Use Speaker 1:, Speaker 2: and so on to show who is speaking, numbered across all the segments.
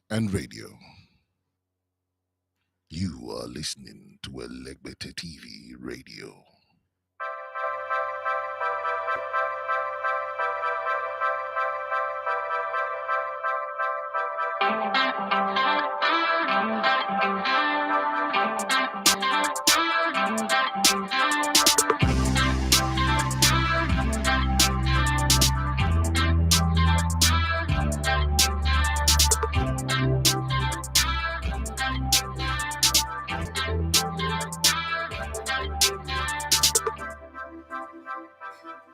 Speaker 1: and radio. You are listening to Elegbete TV Radio.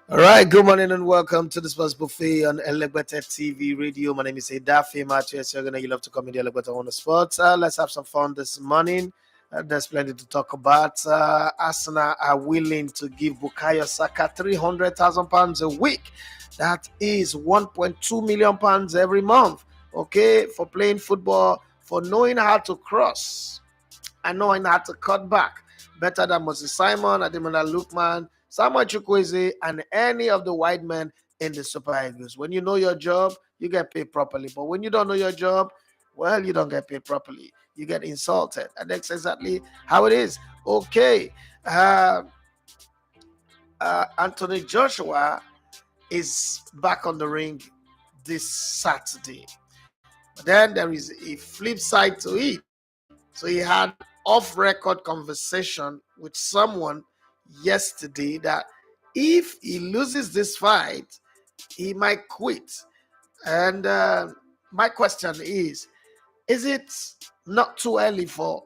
Speaker 2: All right, good morning and welcome to the Spurs Buffet on Elegbete TV Radio. My name is Daffy Matthews. You're gonna love to come in the Elegbete on the sports. Let's have some fun this morning. There's plenty to talk about. Arsenal are willing to give Bukayo Saka £300,000 a week. That is £1.2 million every month. Okay, for playing football, for knowing how to cross and knowing how to cut back. Better than Moses Simon, Ademola Lookman, Samuel Chukwueze, and any of the white men in the Super Eagles. When you know your job, you get paid properly. But when you don't know your job, well, you don't get paid properly. You get insulted. And that's exactly how it is. Okay. Anthony Joshua is back on the ring this Saturday. But then there is a flip side to it. So he had off-record conversation with someone yesterday that if he loses this fight, he might quit. And my question is it not too early for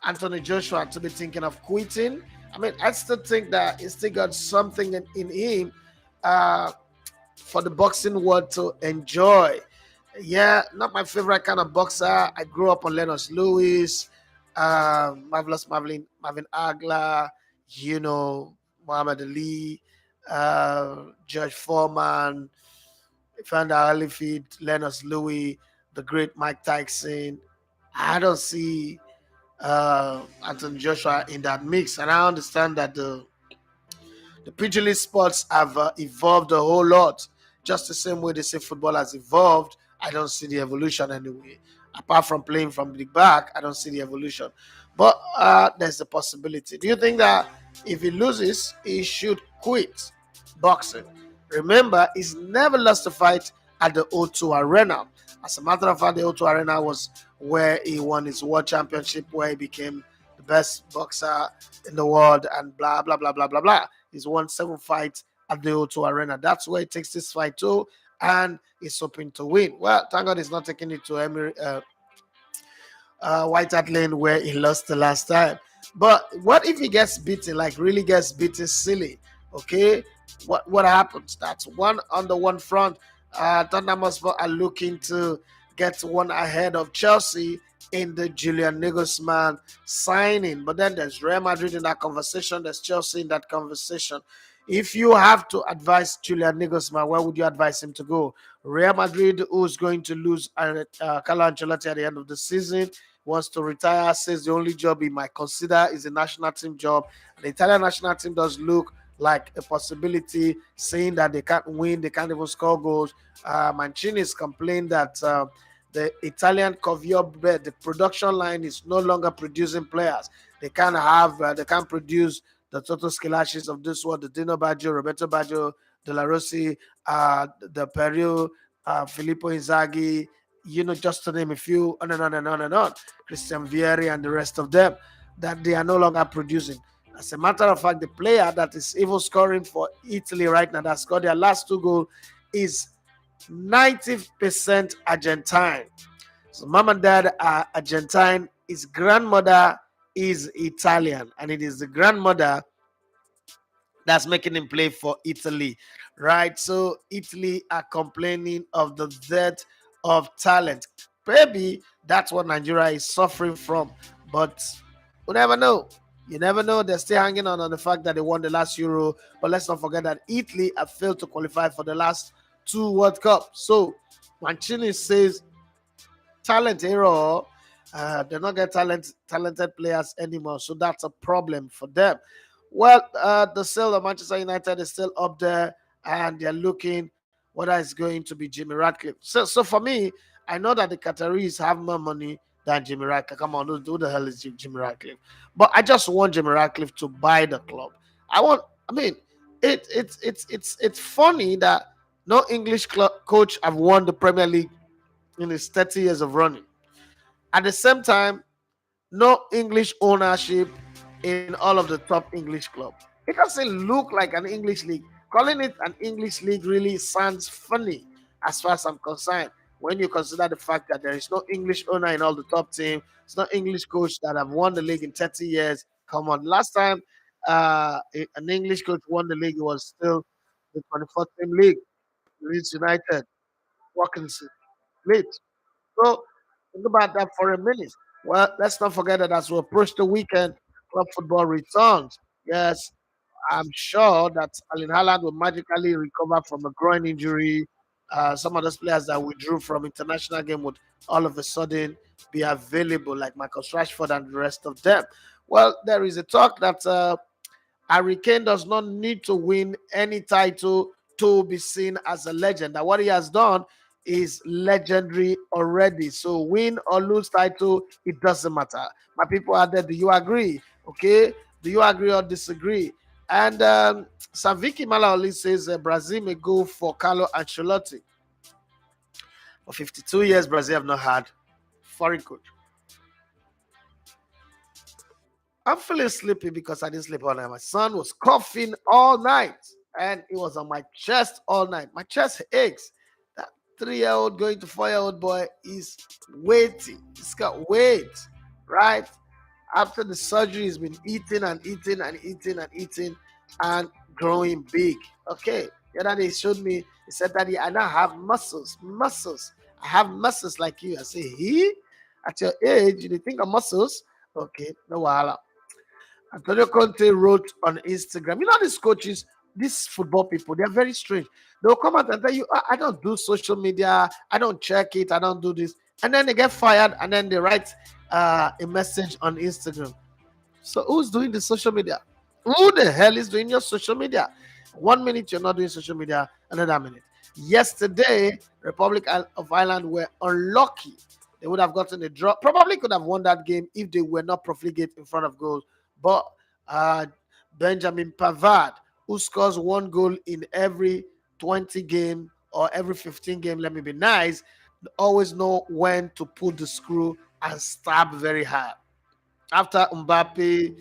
Speaker 2: Anthony Joshua to be thinking of quitting? I mean, I still think that he still got something in him for the boxing world to enjoy. Yeah, not my favorite kind of boxer. I grew up on Lennox Lewis, Marvelous Marvin Agla, Muhammad Ali, George Foreman, Evander Holyfield, Lennox Lewis, the great Mike Tyson. I don't see Anthony Joshua in that mix, and I understand that the pugilist sports have evolved a whole lot. Just the same way they say football has evolved, I don't see the evolution anyway. Apart from playing from the back, I don't see the evolution. But there's the possibility. Do you think that if he loses, he should quit boxing? Remember, he's never lost a fight at the O2 Arena. As a matter of fact, the O2 Arena was where he won his world championship, where he became the best boxer in the world, and blah, blah, blah, blah, blah, blah. He's won 7 fights at the O2 Arena. That's where he takes this fight to, and he's hoping to win. Well, thank God he's not taking it to White Hart Lane where he lost the last time. But what if he gets beaten, like really gets beaten silly? Okay, what happens? That's one on the one front. Tottenham Hotspur are looking to get one ahead of Chelsea in the Julian Nagelsmann signing. But then there's Real Madrid in that conversation. There's Chelsea in that conversation. If you have to advise Julian Nagelsmann, where would you advise him to go? Real Madrid, who's going to lose Carlo Ancelotti at the end of the season, wants to retire, says the only job he might consider is a national team job. And the Italian national team does look like a possibility, saying that they can't win, they can't even score goals. Mancini's complained that the Italian Conveyor bed, the production line is no longer producing players. They can't produce the Toto Scalaccis of this world, the Dino Baggio, Roberto Baggio, De La Rossi, the Peru, Filippo Inzaghi, just to name a few, on and on and on and on. Christian Vieri and the rest of them, that they are no longer producing. As a matter of fact, the player that is even scoring for Italy right now, that scored their last 2 goals, is 90% Argentine. So mom and dad are Argentine. His grandmother is Italian, and it is the grandmother that's making him play for Italy, right? So Italy are complaining of the death of talent. Maybe that's what Nigeria is suffering from, but we never know. You never know. They're still hanging on the fact that they won the last Euro, but let's not forget that Italy have failed to qualify for the last 2 World Cups. So Mancini says talent error. They're not getting talented players anymore, so that's a problem for them. Well, the sale of Manchester United is still up there, and they're looking whether it's going to be Jimmy Ratcliffe. So for me, I know that the Qataris have more money than Jimmy Ratcliffe. Come on, who the hell is Jimmy Ratcliffe? But I just want Jimmy Ratcliffe to buy the club. I want. I mean, it's funny that no English coach have won the Premier League in his 30 years of running. At the same time, no English ownership in all of the top English clubs. It doesn't look like an English league. Calling it an English league really sounds funny as far as I'm concerned. When you consider the fact that there is no English owner in all the top teams, it's not English coach that have won the league in 30 years. Come on, last time an English coach won the league, it was still the 24th team league, Leeds United, Watkinson, Leeds. So think about that for a minute. Well, let's not forget that as we approach the weekend, club football returns. Yes, I'm sure that Erling Haaland will magically recover from a groin injury. Some of those players that withdrew from international game would all of a sudden be available, like Marcus Rashford and the rest of them. Well, there is a talk that Harry Kane does not need to win any title to be seen as a legend. That what he has done is legendary already. So win or lose title, it doesn't matter. My people out there, do you agree? Okay, do you agree or disagree? And Saviki Malaoli says Brazil may go for Carlo Ancelotti. For 52 years, Brazil have not had foreign coach. I'm feeling sleepy because I didn't sleep all night. My son was coughing all night and it was on my chest all night. My chest aches. That 3-year-old going to 4-year-old boy is waiting. He's got weight, right? After the surgery, he's been eating and eating and eating and eating and growing big. Okay. The other day he showed me, he said, Daddy, I now have muscles. I have muscles like you. I say, he? At your age, you think of muscles? Okay, no wahala. Antonio Conte wrote on Instagram, you know, these coaches, these football people, they're very strange. They'll come out and tell you, I don't do social media, I don't check it, I don't do this. And then they get fired and then they write a message on Instagram. So who's doing the social media? Who the hell is doing your social media? 1 minute you're not doing social media, another minute. Yesterday, Republic of Ireland were unlucky. They would have gotten a draw. Probably could have won that game if they were not profligate in front of goals. But Benjamin Pavard, who scores 1 goal in every 20 game or every 15 game, let me be nice, always know when to pull the screw and stab very hard. After Mbappe,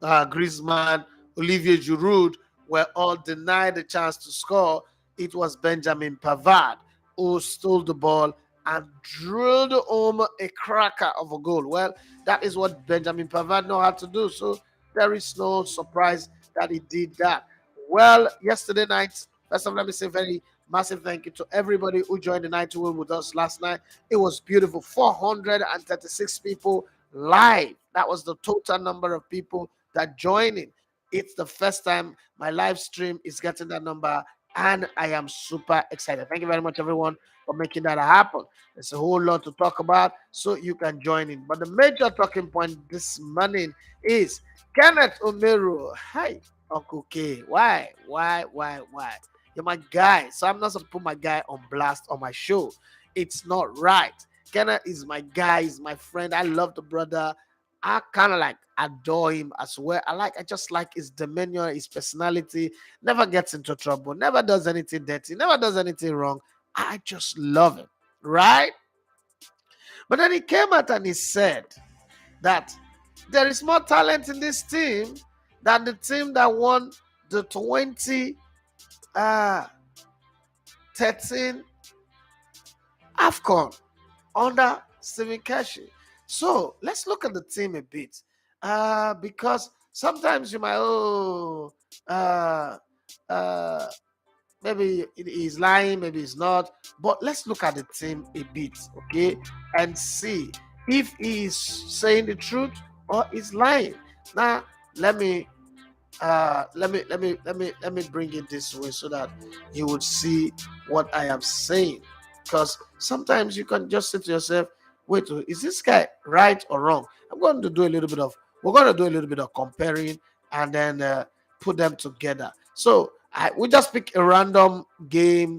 Speaker 2: Griezmann, Olivier Giroud were all denied the chance to score, it was Benjamin Pavard who stole the ball and drilled home a cracker of a goal. Well, that is what Benjamin Pavard know how to do. So there is no surprise that he did that. Well, yesterday night, first of all, let me say very massive thank you to everybody who joined the night wheel with us last night. It was beautiful. 436 people live. That was the total number of people that joined in. It's the first time my live stream is getting that number, and I am super excited. Thank you very much, everyone, for making that happen. There's a whole lot to talk about, so you can join in. But the major talking point this morning is Kenneth Omeruo. Hi, Uncle K. Why? You're my guy, so I'm not supposed to put my guy on blast on my show. It's not right. Kenneth is my guy, he's my friend. I love the brother. I kind of like adore him as well. I just like his demeanor, his personality. Never gets into trouble, never does anything dirty, never does anything wrong. I just love him, right? But then he came out and he said that there is more talent in this team than the team that won the 2013 AFCON under Stephen Keshi. So let's look at the team a bit. Because sometimes you might, maybe he's lying, maybe he's not. But let's look at the team a bit, okay, and see if he's saying the truth or he's lying. Now, let me bring it this way so that you would see what I am saying. Because sometimes you can just say to yourself, wait, is this guy right or wrong? We're going to do a little bit of comparing and then put them together. So we just pick a random game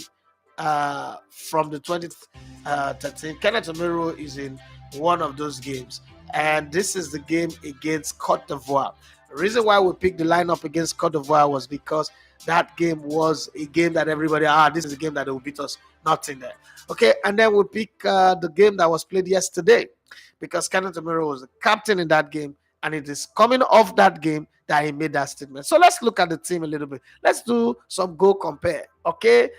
Speaker 2: from the 2013. Kenneth Omeruo is in one of those games, and this is the game against Cote d'Ivoire. The reason why we picked the lineup against Cote d'Ivoire was because that game was a game that everybody, this is a game that will beat us. Nothing there. Okay, and then we pick the game that was played yesterday, because Kenneth Omeruo was the captain in that game, and it is coming off that game that he made that statement. So let's look at the team a little bit. Let's do some goal compare. Okay,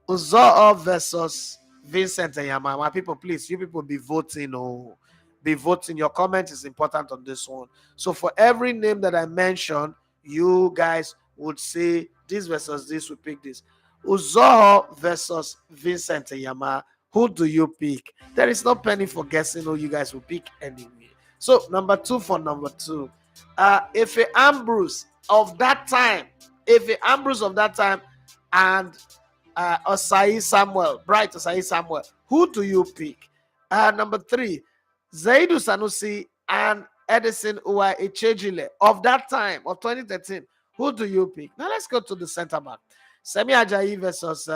Speaker 2: Uzoo versus Vincent and Yama. My people, please, you people be voting. Oh, be voting. Your comment is important on this one. So for every name that I mentioned, you guys would say this versus this. We pick this. Uzoo versus Vincent and Yama. Who do you pick? There is no penny for guessing who you guys will pick anyway. So number 2 for number 2. If Ambrose of that time, and Osai Samuel, Bright Osai Samuel, who do you pick? Number 3, Zaidu Sanusi and Edison Uwa Echejile of that time, of 2013, who do you pick? Now let's go to the center back. Semi Ajayi versus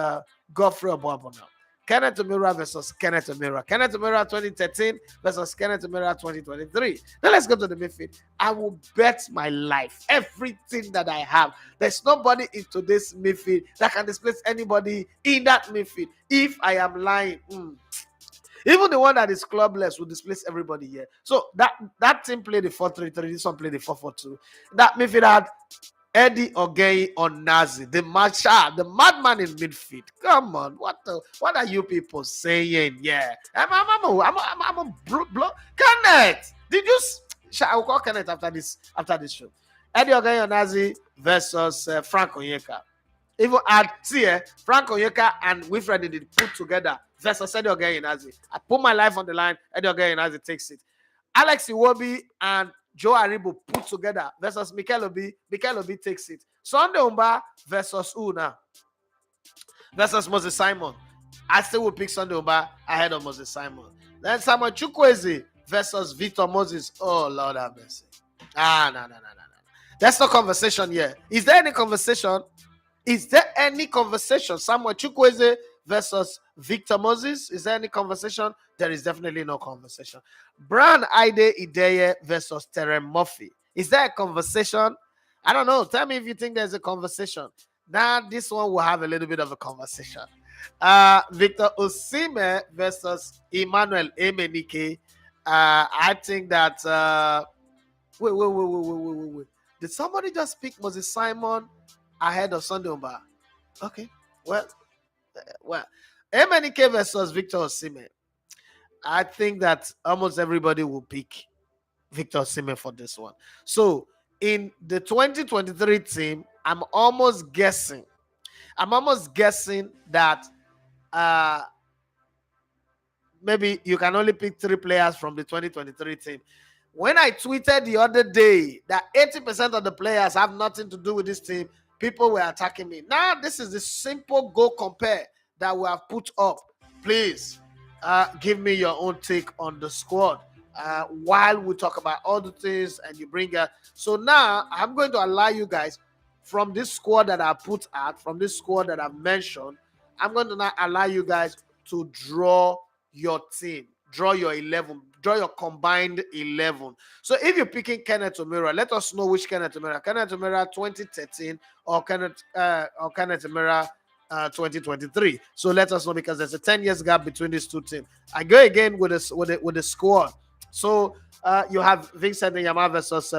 Speaker 2: Godfrey Obuabona. Kenneth Omeruo versus Kenneth Omeruo. Kenneth Omeruo 2013 versus Kenneth Omeruo 2023. Now let's go to the midfield. I will bet my life, everything that I have. There's nobody in today's midfield that can displace anybody in that midfield. If I am lying, even the one that is clubless will displace everybody here. So that team played the 4-3-3. This one played the 4-4-2. That midfield had Eddie Ogei on Nazi, the madman in midfield. Come on, what are you people saying? Yeah, I'm a Kenneth. Did you? I will call Kenneth after this show. Eddie Ogei on Nazi versus Frank Onyeka. Even Frank Onyeka and Wilfred did put together versus Eddie Ogei Nazi. I put my life on the line. Eddie Ogei Nazi takes it. Alex Iwobi and Joe Aribo put together versus Mikel Obi. Mikel Obi takes it. Sunday Umba versus Una versus Moses Simon. I still will pick Sunday Umba ahead of Moses Simon. Then Samuel Chukwueze versus Victor Moses. Oh, Lord have mercy. No. That's no conversation here. Is there any conversation? Samuel Chukwueze versus Victor Moses. Is there any conversation? There is definitely no conversation. Brian Aide Ideye versus Terem Murphy. Is there a conversation? I don't know. Tell me if you think there's a conversation. Now, this one will have a little bit of a conversation. Victor Osimhen versus Emmanuel Emenike. I think that... Wait. Did somebody just pick Moses Simon ahead of Sunday Umba? Okay. Well, Emenike versus Victor Osimhen. I think that almost everybody will pick Victor Osimhen for this one. So in the 2023 team, I'm almost guessing that maybe you can only pick 3 players from the 2023 team. When I tweeted the other day that 80% of the players have nothing to do with this team, people were attacking me. Now, this is the simple goal compare that we have put up. Please give me your own take on the squad while we talk about all the things and you bring up. So now, I'm going to allow you guys from this squad that I put out, from this squad that I've mentioned, I'm going to now allow you guys to draw your team, draw your 11, draw your combined 11. So if you're picking Kenneth Omeruo, let us know which Kenneth Omeruo. Kenneth Omeruo 2013 or Kenneth Omeruo 2023. So let us know, because there's a 10 years gap between these two teams. I go again with the squad. So you have Vincent Yama versus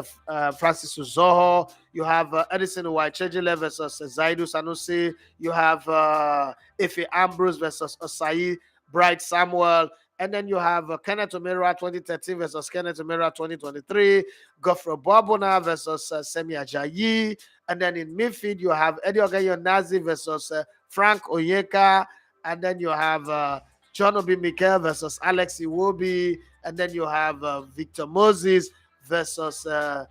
Speaker 2: Francis Uzoo. You have Edison Uwa versus Zaidu Sanusi. You have Efe Ambrose versus Osai Bright Samuel. And then you have Kenneth Omeruo 2013 versus Kenneth Omeruo 2023. Godfrey Obuabona versus Semi Ajayi. And then in midfield, you have Eddie Ogei versus Frank Onyeka. And then you have John Obi Mikel versus Alex Iwobi. And then you have Victor Moses versus, I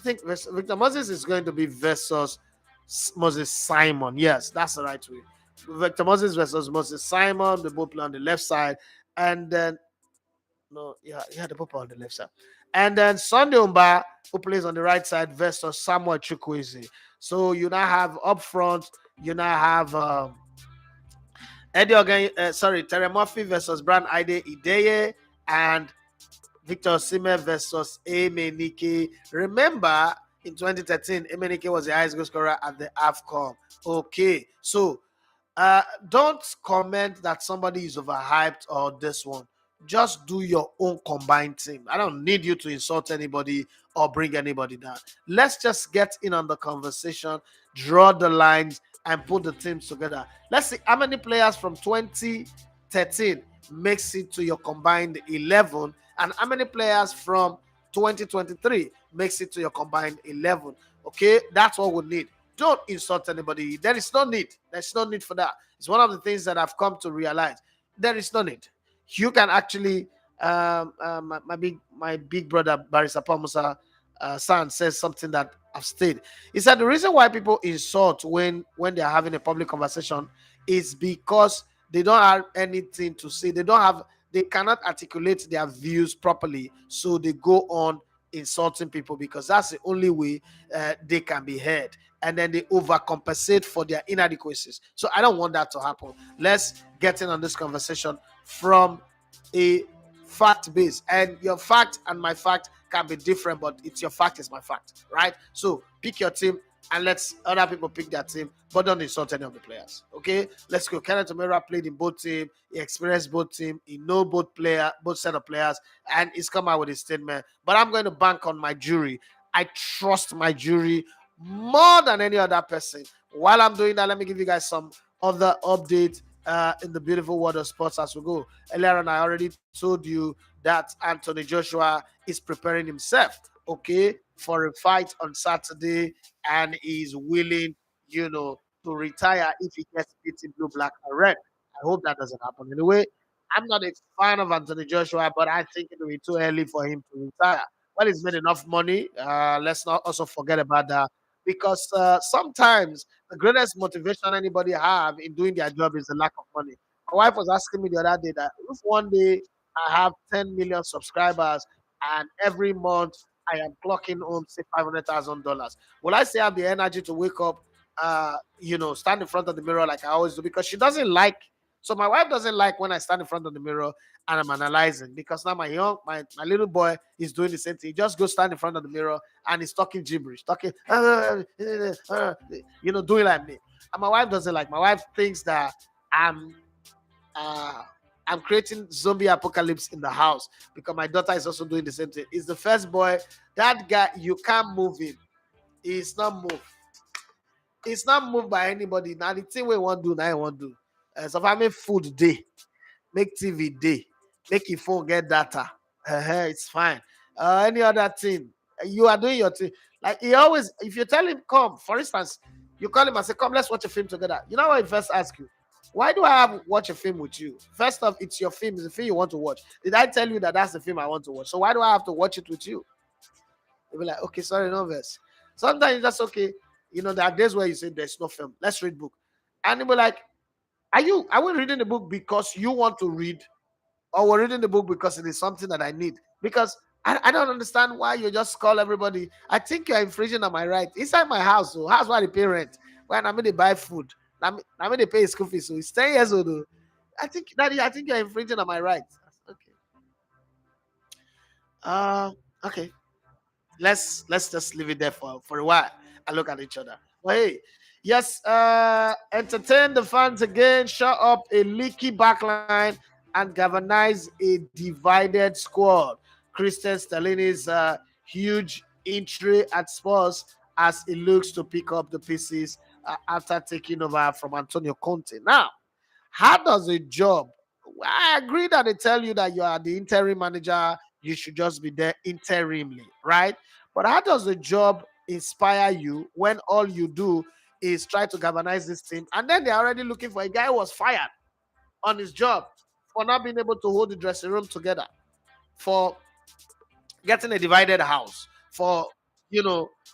Speaker 2: think Victor Moses is going to be versus Moses Simon. Yes, that's the right way. Victor Moses versus Moses Simon. They both play on the left side. And then, the both play on the left side. And then Sunday Umba, who plays on the right side, versus Samuel Chukwueze. So you now have up front, you now have Terry Murphy versus Brand Ide Ideye, and Victor Sime versus Emenike. Remember, in 2013, Emenike was the highest goal scorer at the AFCON. Okay, so don't comment that somebody is overhyped or this one. Just do your own combined team. I don't need you to insult anybody or bring anybody down. Let's just get in on the conversation, draw the lines, and put the teams together. Let's see how many players from 2013 makes it to your combined 11, and how many players from 2023 makes it to your combined 11. Okay, that's what we need. Don't insult anybody. There is no need. There's no need for that. It's one of the things that I've come to realize. There is no need. You can actually, my big brother Barisa Pamusa San says something that I've stated. He said the reason why people insult when they're having a public conversation is because they don't have anything to say. They cannot articulate their views properly, so they go on insulting people because that's the only way they can be heard, and then they overcompensate for their inadequacies. So I don't want that to happen. Let's get in on this conversation from a fact base, and your fact and my fact can be different, but it's your fact is my fact, right? So pick your team and let's other people pick their team, but don't insult any of the players. Okay, let's go. Kenneth Omeruo played in both teams. He experienced both teams. He know both set of players, and he's come out with his statement. But I'm going to bank on my jury. I trust my jury more than any other person. While I'm doing that, let me give you guys some other updates in the beautiful world of sports as we go. Earlier on, I already told you that Anthony Joshua is preparing himself, okay, for a fight on Saturday, and he's willing, to retire if he gets beat in blue, black, and red. I hope that doesn't happen. Anyway, I'm not a fan of Anthony Joshua, but I think it will be too early for him to retire. Well, he's made enough money. Let's not also forget about that, because sometimes the greatest motivation anybody have in doing their job is the lack of money. My wife was asking me the other day that if one day I have 10 million subscribers and every month I am clocking home, say $500,000, will I say I have the energy to wake up, stand in front of the mirror like I always do? Because she doesn't like. So my wife doesn't like when I stand in front of the mirror and I'm analyzing, because now my little boy is doing the same thing. He just goes stand in front of the mirror and he's talking gibberish, talking, doing like me. And my wife doesn't like. My wife thinks that I'm uh, I'm creating zombie apocalypse in the house, because my daughter is also doing the same thing. He's the first boy. That guy, you can't move him. He's not moved. It's not moved by anybody. Now the thing we want to do, now I want to do. So if I make food day, make TV day, make your phone get data. It's fine. Any other thing, you are doing your thing. Like he always, if you tell him come, for instance, you call him and say, "Come, let's watch a film together." You know what he first ask you? Why do I have watch a film with you? First off, it's your film. It's the film you want to watch. Did I tell you that that's the film I want to watch? So why do I have to watch it with you? You'll be like, okay, sorry, no verse. Sometimes that's okay. There are days where you say there's no film. Let's read book. And you'll be like, are we reading the book because you want to read, or we're reading the book because it is something that I need? Because I don't understand why you just call everybody. I think you're infringing on my right. Inside my house, so house why they pay rent. When I'm going to buy food, I'm going to pay school fees. So it's 10 years old. I think, Daddy, I think you're infringing on my rights. Okay. Uh, okay. Let's just leave it there for a while and look at each other. But hey, yes, entertain the fans again, shut up a leaky backline, and galvanize a divided squad. Christian Stellini's huge entry at Spurs as he looks to pick up the pieces after taking over from Antonio Conte. Now, how does a job? I agree that they tell you that you are the interim manager, you should just be there interimly, right? But how does the job inspire you when all you do is try to galvanize this team, and then they're already looking for a guy who was fired on his job for not being able to hold the dressing room together, for getting a divided house, for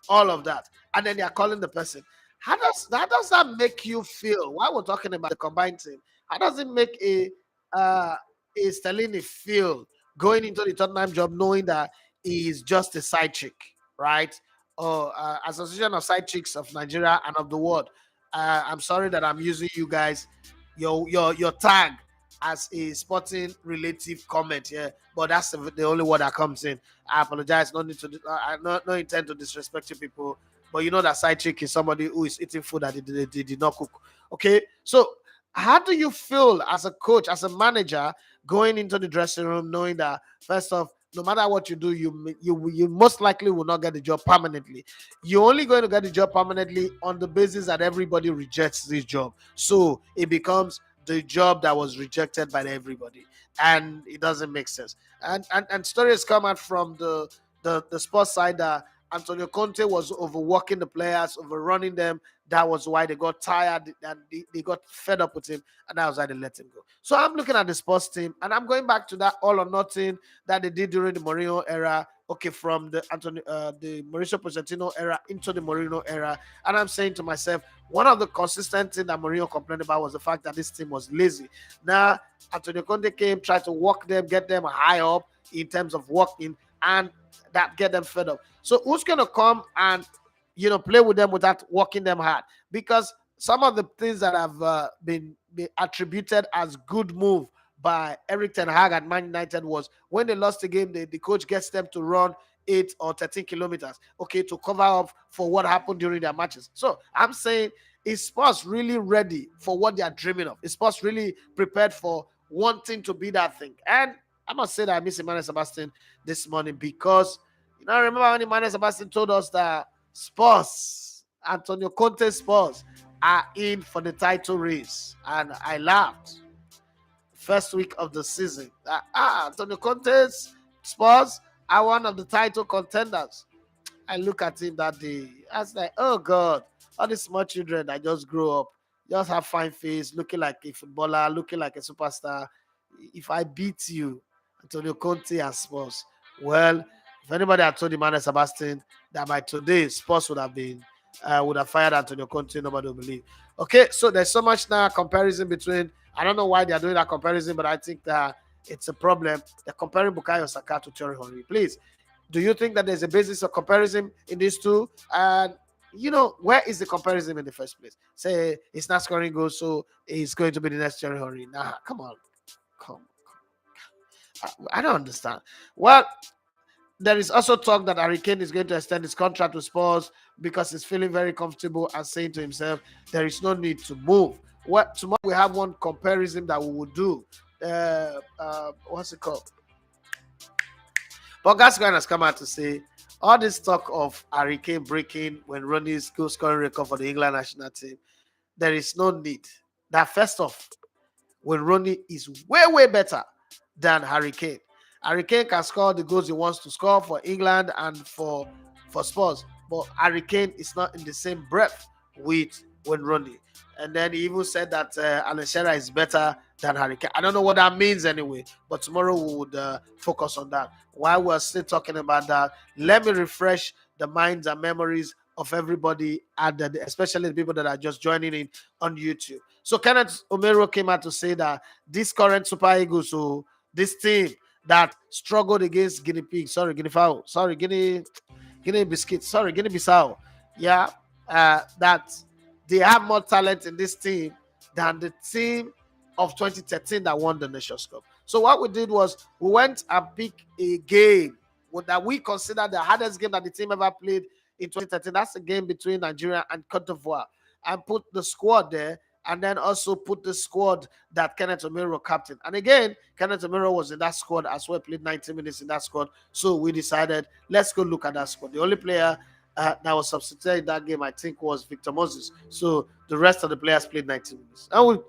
Speaker 2: all of that, and then they are calling the person. How does that make you feel? While we're talking about the combined team, how does it make a Stellini feel going into the Tottenham job, knowing that he is just a side chick, right? Or Association of Side Chicks of Nigeria and of the world. I'm sorry that I'm using you guys, your tag as a sporting relative comment here, but that's the only word that comes in. I apologize. No need to. I no intent to disrespect you people, but you know that side chick is somebody who is eating food that they did not cook. Okay, so how do you feel as a coach, as a manager, going into the dressing room, knowing that first off, no matter what you do, you most likely will not get the job permanently. You're only going to get the job permanently on the basis that everybody rejects this job. So it becomes the job that was rejected by everybody, and it doesn't make sense. And stories come out from the sports side that Antonio Conte was overworking the players, overrunning them. That was why they got tired and they got fed up with him, and that was why they let him go. So I'm looking at the sports team, and I'm going back to that all or nothing that they did during the Mourinho era. Okay, from the Mauricio Pochettino era into the Mourinho era, and I'm saying to myself, one of the consistent things that Mourinho complained about was the fact that this team was lazy. Now Antonio Conte came, tried to work them, get them high up in terms of working, and that get them fed up. So who's gonna come and play with them without working them hard? Because some of the things that have been attributed as good move by Eric Ten Hag at Man United was when they lost the game, the coach gets them to run 8 or 13 kilometers, okay, to cover up for what happened during their matches. So I'm saying, is Spurs really ready for what they are dreaming of? Is Spurs really prepared for wanting to be that thing? And I must say that I miss Emmanuel Sebastian this morning because, I remember when Emmanuel Sebastian told us that Spurs, Antonio Conte Spurs, are in for the title race. And I laughed. First week of the season. Antonio Conte's Spurs are one of the title contenders. I look at him that day. I was like, oh God, all these small children that just grow up, just have fine face, looking like a footballer, looking like a superstar. If I beat you, Antonio Conte and Spurs, well, if anybody had told Emmanuel Sebastian that by today Spurs would have fired Antonio Conte, nobody will believe. Okay, so there's so much now comparison between. I don't know why they are doing that comparison, but I think that it's a problem. They're comparing Bukayo Saka to Thierry Henry. Please, do you think that there's a basis of comparison in these two? And where is the comparison in the first place? Say it's not scoring goals, so it's going to be the next Thierry Henry. Nah, come on. I don't understand. Well, there is also talk that Harry Kane is going to extend his contract with Spurs because he's feeling very comfortable and saying to himself, there is no need to move. Tomorrow we have one comparison that we will do. What's it called? But Gascoigne has come out to say all this talk of Harry Kane breaking when Ronnie's goal scoring record for the England national team, there is no need. That first off, when Ronnie is way, way better than Harry Kane. Harry Kane can score the goals he wants to score for England and for Spurs. But Harry Kane is not in the same breath with Wayne Rooney. And then he even said that Alan Shearer is better than Harry Kane. I don't know what that means anyway, but tomorrow we would focus on that. While we're still talking about that, let me refresh the minds and memories of everybody, especially the people that are just joining in on YouTube. So Kenneth Omeruo came out to say that this current Super Eagles, so this team that struggled against Guinea Bissau, yeah, that they have more talent in this team than the team of 2013 that won the Nations Cup. So what we did was we went and picked a game that we consider the hardest game that the team ever played in 2013. That's a game between Nigeria and Cote d'Ivoire, and put the squad there, and then also put the squad that Kenneth Omeruo captain. And again, Kenneth Omeruo was in that squad as well, played 90 minutes in that squad. So we decided, let's go look at that squad. The only player that was substituted in that game, I think, was Victor Moses. So the rest of the players played 90 minutes. And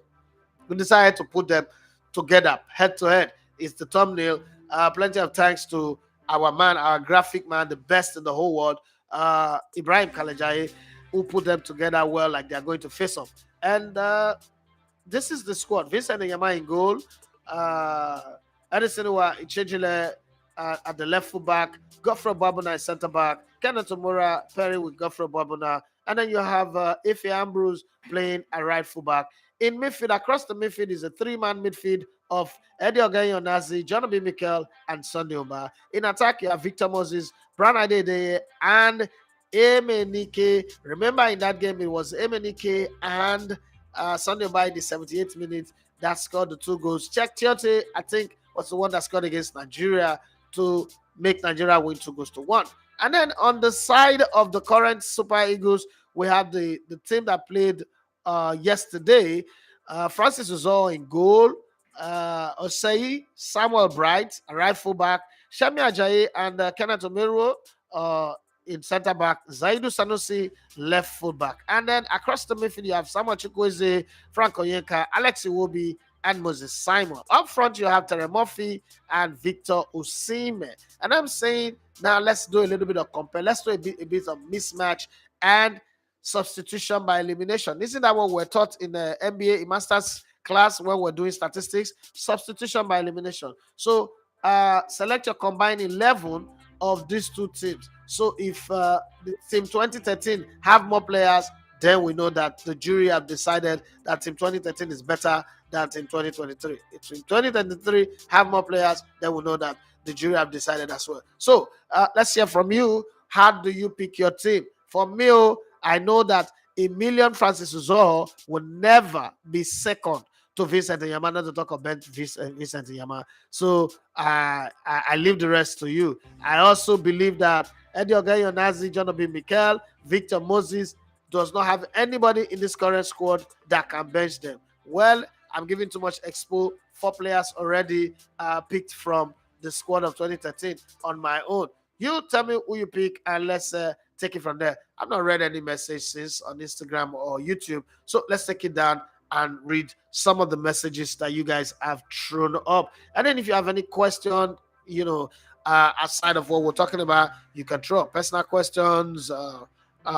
Speaker 2: we decided to put them together, head to head. It's the thumbnail. Plenty of thanks to our man, our graphic man, the best in the whole world, Ibrahim Kalajaye, who put them together well, like they're going to face off. And this is the squad. Vincent Nyama in goal. Edison Ichejile at the left full back. Godfrey Babuna at centre back. Kenneth Omeruo pairing with Godfrey Babuna. And then you have Ife Ambrose playing at right full back. In midfield, across the midfield is a three-man midfield of Eddie Ogenyonazi, John Obi Mikel, and Sunday Oba. In attack, you have Victor Moses, Brian Adede, and Emenike. Remember in that game, it was Emenike and Sunday by the 78th minute that scored the 2 goals. Check Tiote, I think, was the one that scored against Nigeria to make Nigeria win 2-1. And then on the side of the current Super Eagles, we have the team that played yesterday. Francis Uzo in goal. Osei, Samuel Bright, a right fullback. Shami Ajayi and Kenneth Omeruo in centre back. Zaidu Sanusi, left fullback. And then across the midfield, you have Samuel Chukwueze, Frank Oyenka, Alex Iwobi, and Moses Simon. Up front, you have Terry Murphy and Victor Osimhen. And I'm saying, now let's do a little bit of compare. Let's do a bit of mismatch and substitution by elimination. Isn't that what we're taught in the NBA Masters class when we're doing statistics? Substitution by elimination. So select your combined 11 of these two teams. So if the team 2013 have more players, then we know that the jury have decided that team 2013 is better than team 2023. If team 2023 have more players, then we know that the jury have decided as well. So let's hear from you. How do you pick your team? For me, I know that Emilion Francis Uzoho will never be second to Vincent Nyama, not to talk about Vincent Nyama. So I leave the rest to you. I also believe that Eddie Ogayonazi, John Obi Mikel, Victor Moses does not have anybody in this current squad that can bench them. Well, I'm giving too much expo. 4 players already picked from the squad of 2013 on my own. You tell me who you pick and let's take it from there. I've not read any message since on Instagram or YouTube. So let's take it down and read some of the messages that you guys have thrown up. And then if you have any question, outside of what we're talking about, you can throw up personal questions,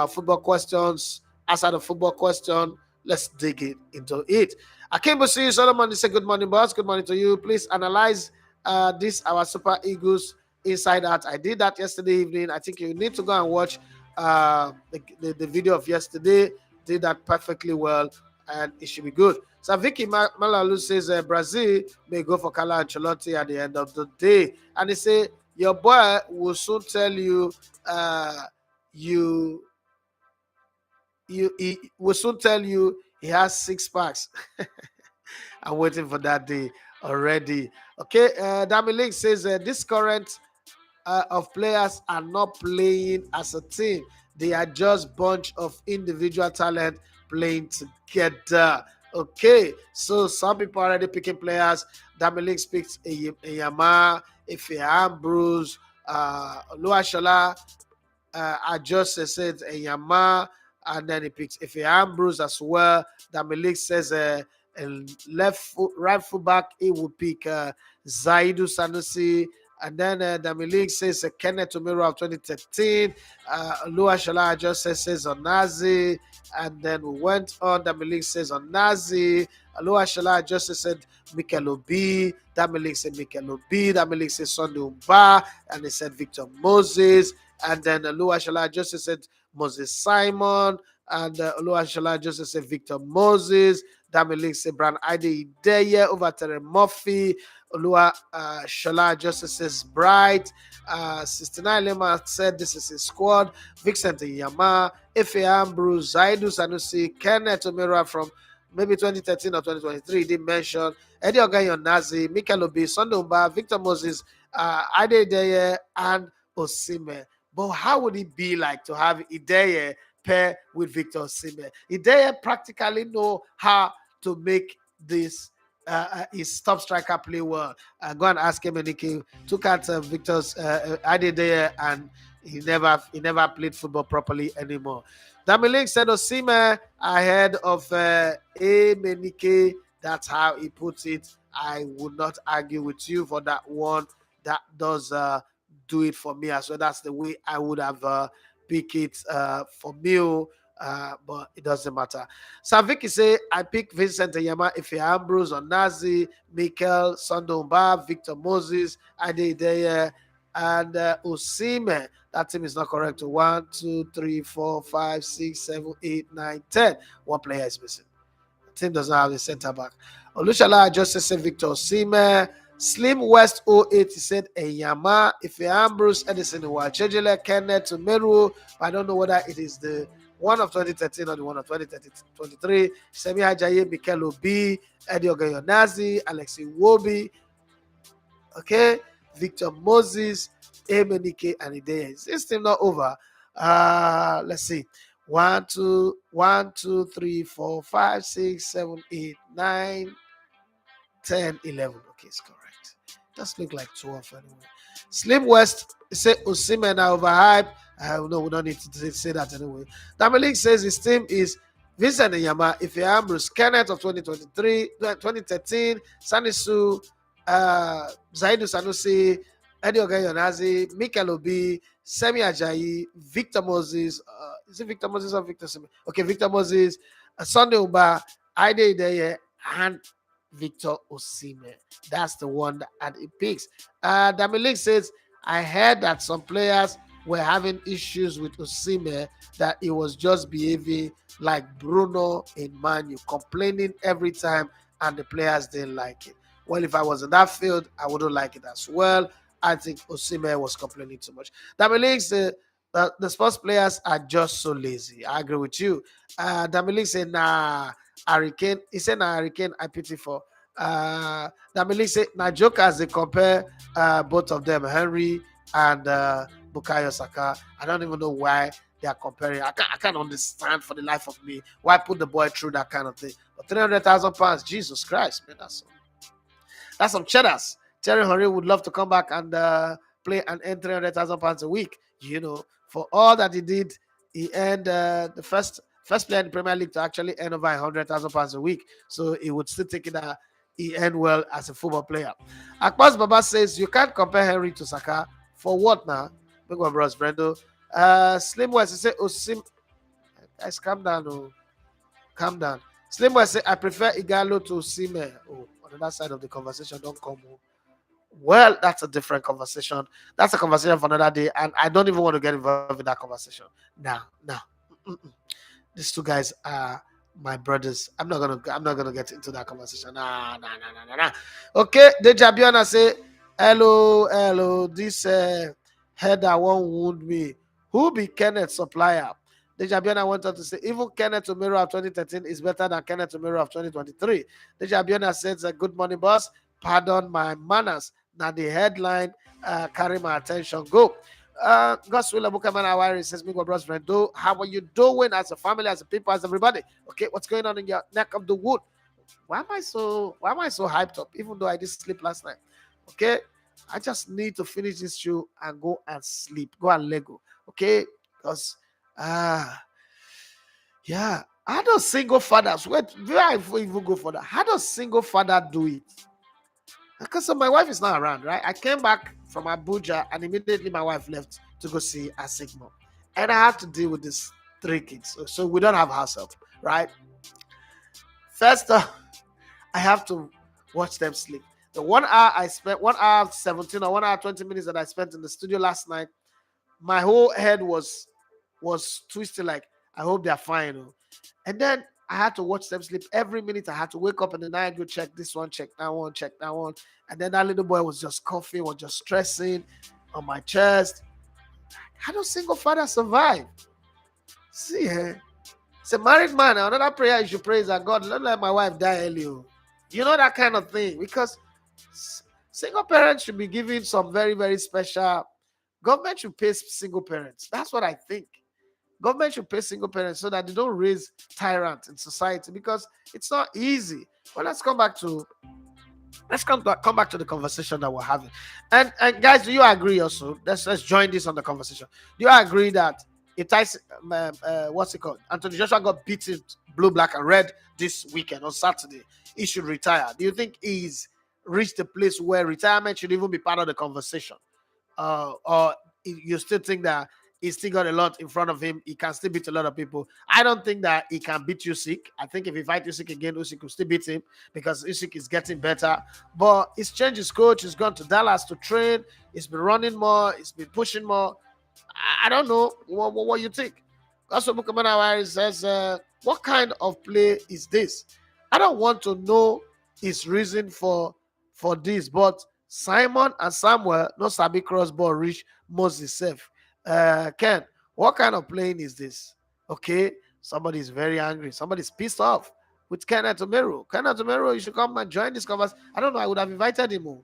Speaker 2: football questions, outside of football question. Let's dig it into it. Akimbo see Solomon, they say good morning, boss. Good morning to you. Please analyze this, our Super Eagles inside out. I did that yesterday evening. I think you need to go and watch the video of yesterday. Did that perfectly well, and it should be good. So Vicky Malalu says Brazil may go for Carlo Ancelotti at the end of the day, and they say your boy will soon tell you he will soon tell you he has 6 packs. I'm waiting for that day already. Okay, Dami Link says this current of players are not playing as a team. They are just bunch of individual talent playing together. Okay, so some people are already picking players. Dami picks Eyama, Efe Ambrose, Oluwasola. I just said Eyama, and then he picks Efe Ambrose as well. Dami says right full back, he will pick Zaidu Sanusi. And then Dami says Kenneth Omeruo of 2013. Oluwasola just says Onazi. And then we went on. Dami says Onazi. Oluwasola just said Mikel Obi. Dami said Mikel Obi. Dami says Sunday Umba. And he said Victor Moses. And then Oluwasola just said Moses Simon. And Oluwasola just said Victor Moses. Dami said Brand Ide Ideye over Terry Murphy. Oluwasola just says Bright. 69 Lema said this is his squad. Vincent Nyama, Efe Ambrose, Zaidu Sanusi, Kenneth Omeruo from maybe 2013 or 2023. He didn't mention Eddie Ogayonazi, Mikel Obi, Sunday Umba, Victor Moses, Ide Ideye, and Osimhen. But how would it be like to have Ideye pair with Victor Osimhen? Ideye practically know how to make this his top striker play well. Go and ask him, and he took out Victor's Ideye, and he never played football properly anymore. Dami said Osimhen ahead of Emenike. That's how he puts it. I would not argue with you for that one. That does do it for me as well. That's the way I would have picked it for me. But it doesn't matter. Saviki say I pick Vincent Nyama, Efe Ambrose, Onazi, Mikel, Sunday Umba, Victor Moses, Ide Ideye, and Osimhen. That team is not correct. 1, 2, 3, 4, 5, 6, 7, 8, 9, 10. One player is missing. The team doesn't have a center back. Olushala just said Victor Osimhen. Slim West 08, he said Nyama, Efe Ambrose, Edison Iwachejele, Kenneth Omeruo. I don't know whether it is the one of 2013 or the one of 2023. Semi Ajayi, Mikel Obi, Eddie Ogeyonazi, Alexi Wobi, okay, Victor Moses, Emenike, and Idea. Is this team not over? Let's see. 1, 2, 1, 2, 3, 4, 5, 6, 7, 8, 9, 10, 11. Okay, it's correct. Just look like 12 anyway. Slim West say Osimhen are overhyped. No, we don't need to say that anyway. Damalik says his team is Vincent Nyama, Ife Ambrose, Kenneth of 2023, 2013, Sanisu, Zaidu Sanusi, Eddie Ogeyonazi, Mikel Obi, Semi Ajayi, Victor Moses. Is it Victor Moses or Victor Semi? Okay, Victor Moses, Sunday Uba, Ide Ideye, and Victor Osimhen. That's the one that it picks. Damilik says, I heard that some players were having issues with Osimhen, that he was just behaving like Bruno in Man U, complaining every time, and the players didn't like it. Well, if I was in that field, I wouldn't like it as well. I think Osimhen was complaining too much. Damilik said, the sports players are just so lazy. I agree with you. Damilik said, nah, Hurricane. He said, nah, Hurricane, I pity for. Damilik said, nah, joke as they compare both of them, Henry and Bukayo Saka. I don't even know why they are comparing. I can't understand for the life of me why put the boy through that kind of thing. But £300,000, Jesus Christ, man, that's some cheddars. Thierry Henry would love to come back and play and earn £300,000 a week. You know, for all that he did, he earned the first player in the Premier League to actually earn over £100,000 a week. So he would still take it that he earned well as a football player. Akbas Baba says you can't compare Henry to Saka. For what now? Big one, bros, Brendo. Slim West, he said, guys, calm down. Oh. Calm down. Slim West say, I prefer Igalo to Osimhen. Oh, on the other side of the conversation, don't come. Oh. Well, that's a different conversation. That's a conversation for another day, and I don't even want to get involved in that conversation. Now. These two guys are my brothers. I'm not gonna get into that conversation. Nah. Okay, Dejabiana say, hello. This header won't wound me. Who be Kenneth supplier? Dejabiana wanted to say, even Kenneth Omeruo of 2013 is better than Kenneth Omeruo of 2023. Dejabiana says, good morning, boss. Pardon my manners. Now the headline carry my attention. Go. Godswill Abukaman Awari says, Migo Bros Brendo, how are you doing as a family, as a people, as everybody? Okay, what's going on in your neck of the wood? Why am I so hyped up, even though I did sleep last night? Okay, I just need to finish this show and go and sleep, go and Lego. Okay, because yeah, how does single fathers, where I even go for that? How does single father do it? Because my wife is not around, right? I came back from Abuja and immediately my wife left to go see a sick mom. And I had to deal with these 3 kids. So we don't have house help, right? First, I have to watch them sleep. The 1 hour I spent, 1 hour 17 or 1 hour 20 minutes that I spent in the studio last night, my whole head was twisted like, I hope they're fine. And then I had to watch them sleep every minute. I had to wake up in the night, go check this one, check that one, check that one. And then that little boy was just coughing, was just stressing on my chest. How does single father survive? See, it's a married man. Another prayer you should pray is that God, don't let my wife die early. You know, that kind of thing. Because single parents should be given some very, very special. Government should pay single parents. That's what I think. Government should pay single parents so that they don't raise tyrants in society, because it's not easy. But let's come back to the conversation that we're having. And guys, do you agree also? Let's join this on the conversation. Do you agree that if Tyson, what's it called? Anthony Joshua got beaten blue, black, and red this weekend on Saturday, he should retire? Do you think he's reached a place where retirement should even be part of the conversation? Or you still think that he's still got a lot in front of him, he can still beat a lot of people? I don't think that he can beat Usyk. I think if he fight Usyk again, Usyk will still beat him, because Usyk is getting better. But he's changed his coach. He's gone to Dallas to train. He's been running more. He's been pushing more. I don't know what you think. Also, Bukamana says, what kind of play is this? I don't want to know his reason for this, but Simon and Samuel no sabi cross ball reach Moses safe. Ken, what kind of playing is this? Okay, somebody's very angry. Somebody's pissed off with Kenneth Omeruo. Kenneth Omeruo, you should come and join this conversation. I don't know. I would have invited him on,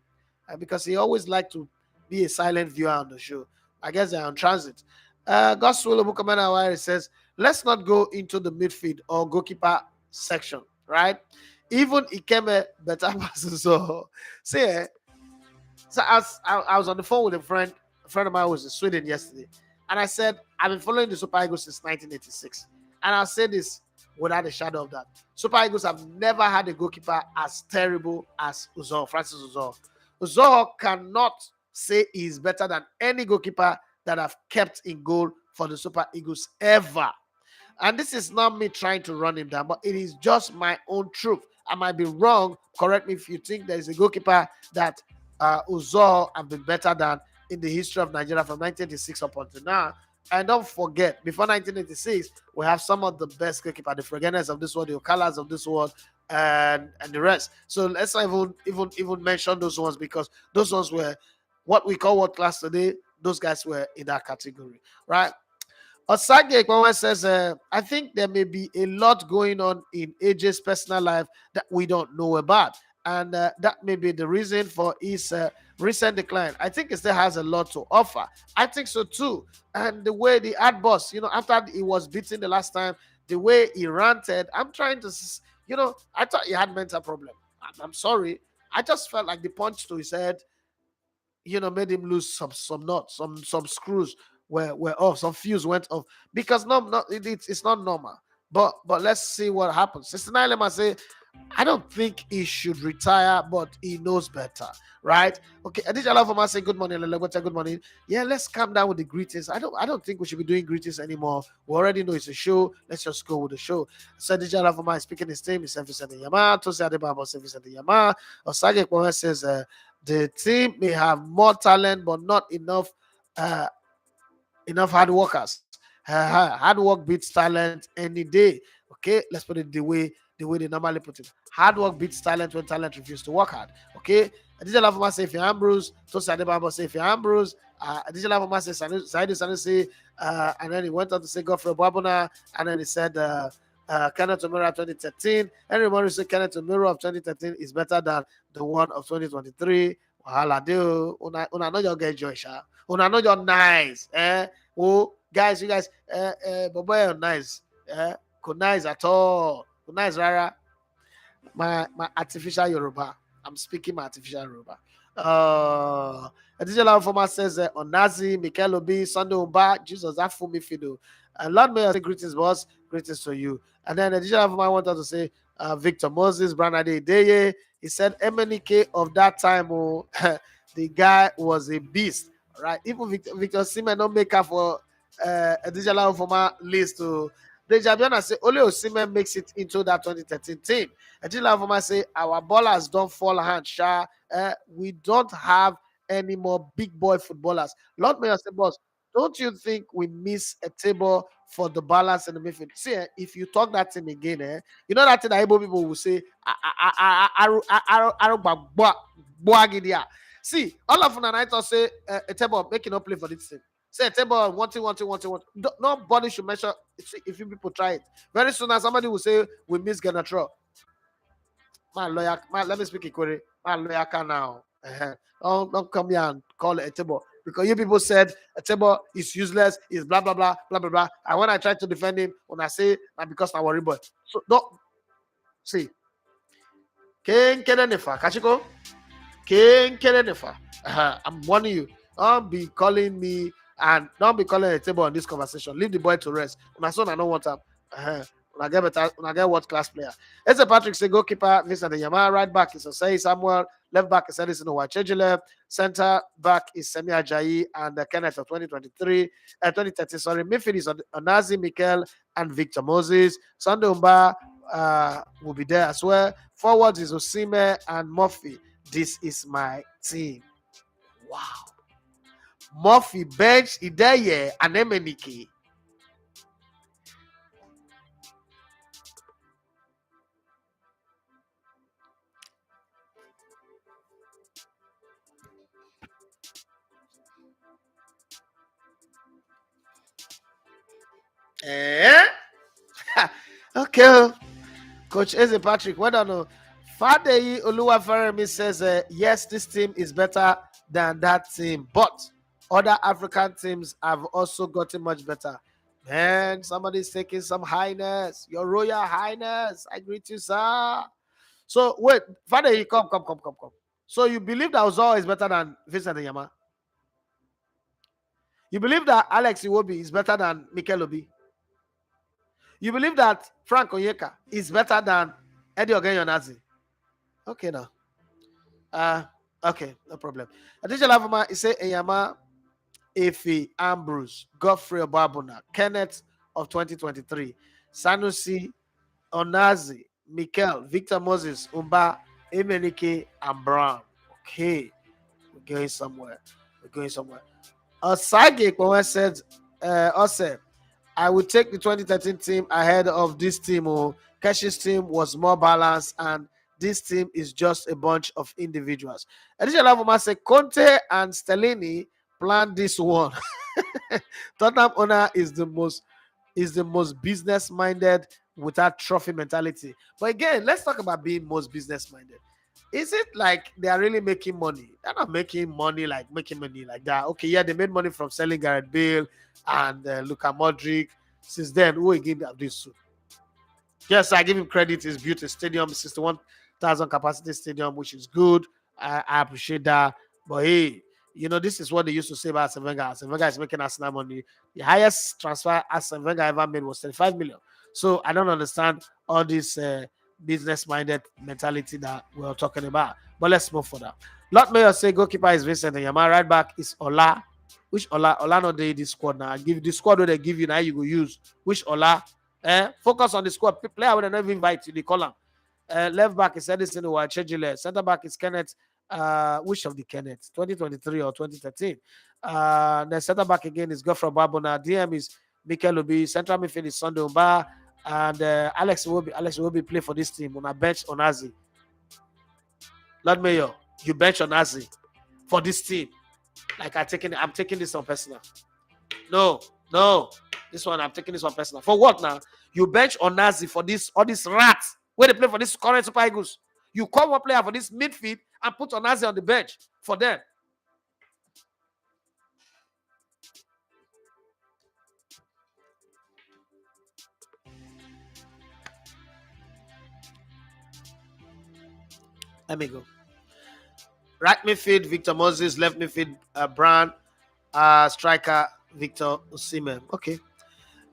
Speaker 2: because he always liked to be a silent viewer on the show. I guess they're on transit. Gospel Obukamana says, let's not go into the midfield or goalkeeper section, right? Even Ikeme better passes. So, see, so I was on the phone with a friend of mine who was in Sweden yesterday, and I said, I've been following the Super Eagles since 1986. And I'll say this without a shadow of that. Super Eagles have never had a goalkeeper as terrible as Francis Uzor. Uzor cannot say he's better than any goalkeeper that have kept in goal for the Super Eagles ever. And this is not me trying to run him down, but it is just my own truth. I might be wrong. Correct me if you think there is a goalkeeper that Uzor have been better than in the history of Nigeria from 1986 up until now. And don't forget, before 1986, we have some of the best goalkeepers, the Fregenes of this world, the Okalas of this world, and the rest. So let's not even mention those ones, because those ones were what we call world class today. Those guys were in that category, right? Osage Ekwawa says, I think there may be a lot going on in AJ's personal life that we don't know about. And that may be the reason for his recent decline. I think he still has a lot to offer. I think so too. And the way the ad boss, after he was beaten the last time, the way he ranted, I'm trying to, I thought he had mental problem. I'm sorry. I just felt like the punch to his head, made him lose some nuts, some screws were off, some fuse went off, because it's not normal. But let's see what happens. 69 Lema say, I don't think he should retire, but he knows better, right? Okay, Adija Lafoma say good morning, Leleweta, good morning. Yeah, let's calm down with the greetings. I don't think we should be doing greetings anymore. We already know it's a show. Let's just go with the show. So Adija Lafoma is speaking his name, is Vincent Yama. Tosi Adebaba says Vincent Yama. Osage Kwan says the team may have more talent, but not enough hard workers. Hard work beats talent any day. Okay, let's put it the way they normally put it. Hard work beats talent when talent refuses to work hard. Okay, Adija Lavama say if you're Ambrose, Tosi Adebaba say if you're Ambrose, Adija Lavama say Saidu Sanusi, and then he went on to say Godfrey Babuna, and then he said Kenneth Omeruo of 2013. Henry Morris said Kenneth Omeruo of 2013 is better than the one of 2023. Wahala do. Una know your get joy, sha. Una know you're nice. Oh, guys, you guys, but boy, you're nice. Could nice at all. Could nice, Rara. My artificial Yoruba. I'm speaking my artificial Yoruba. Additional informer says Onazi, Mikel Obi, Sunday Umba, Jesus Afumi Fido. And Lord Mayor say greetings, boss. Greetings to you. And then additional informer wanted to say Victor Moses, Branade Deye. He said MNK of that time, the guy was a beast, right? Even Victor Seaman don't make up for additional informer list to. Dejabiana say only Osimhen makes it into that 2013 team. Adila Avoma say our ballers don't fall hand, sha. We don't have any more big boy footballers. Lord Mayor say, boss, don't you think we miss a table for the balance in the midfield? See, if you talk that thing again, you know that thing that Igbo people will say, see, all of them I thought say a table making up play for this thing. Say a table one thing. Nobody should measure if you people try it. Very soon as somebody will say we miss Genatro. My lawyer, let me speak Ikore. My lawyer can now. Don't come here and call it a table. Because you people said a table is useless, is blah blah blah blah blah blah. And when I try to defend him, when I say because I worry boy. So don't see. Ken Kenefa, Kachiko. Ken Kenefa. I'm warning you. Don't be calling me and don't be calling a table on this conversation. Leave the boy to rest. My son, I don't want him. When I get what class player. Eze Patrick say goalkeeper, Vincent Yama. Right back is Osei Samuel. Left back is Edison Owachejile. Center back is Semi Ajayi and Kenneth of 2013. Sorry, midfield is Onazi, Mikel, and Victor Moses. Sunday Umba will be there as well. Forwards is Osime and Murphy. This is my team. Wow. Murphy bench Ideye and Emenike. Okay. Coach Eze Patrick, well done. Fadeyi Oluwaferemi says, yes, this team is better than that team, but other African teams have also gotten much better. Man, somebody's taking some highness. Your Royal Highness. I greet you, sir. So, wait, Fadeyi, come. So, you believe that Ozo is better than Vincent Yama? You believe that Alex Iwobi is better than Mikel Obi? You believe that Frank Onyeka is better than Eddie Ogenyonazi? Okay, now. Uh, okay, no problem. Additional Lavama is say Eyama, Efi, Ambrose, Godfrey Obabuna, Kenneth of 2023, Sanusi, Onazi, Mikel, Victor Moses, Umba, Emenike, and Brown. Okay, we're going somewhere. Osage Kwewe said, Ose, I would take the 2013 team ahead of this team. Oh, Keshi's team was more balanced, and this team is just a bunch of individuals. Additional Lavoma said, Conte and Stellini planned this one. Tottenham owner is the most business minded without trophy mentality. But again, let's talk about being most business minded. Is it like they are really making money? They're not making money like that. Okay, yeah, they made money from selling Gareth Bale and Luka Modric. Since then, who again have this? Yes, I give him credit. He's built a stadium, 61,000 capacity stadium, which is good. I appreciate that. But hey, this is what they used to say about Arsene Wenger. Arsene Wenger is making Arsenal money. The highest transfer Arsene Wenger ever made was 35 million. So I don't understand all this business-minded mentality that we're talking about. But let's move further. Lord Mayor say goalkeeper is Vincent and Yama. Right back is Ola. Which Ola? Ola not dey this squad now. Give the squad where they give you now. You go use which Ola. Focus on the squad. Player would never invite you. They call him. Left back is Edison Chejile. Center back is Kenneth. Which of the Kenneth? 2023 or 2013? The center back again is Godfrey Babona. DM is Mikel Obi. Central midfield is Sunday Umba. And Alex Iwobi play for this team on a bench on Onazi. Lord Mayor, you bench on Onazi for this team. Like I'm taking this on personal. No. This one, I'm taking this one personal. For what now? You bench Onazi for this, all these rats. Where they play for this current Super Eagles. You call one player for this midfield and put Onazi on the bench for them. Let me go. Right midfield, Victor Moses. Left midfield, Brown. Striker, Victor Osimhen. Okay.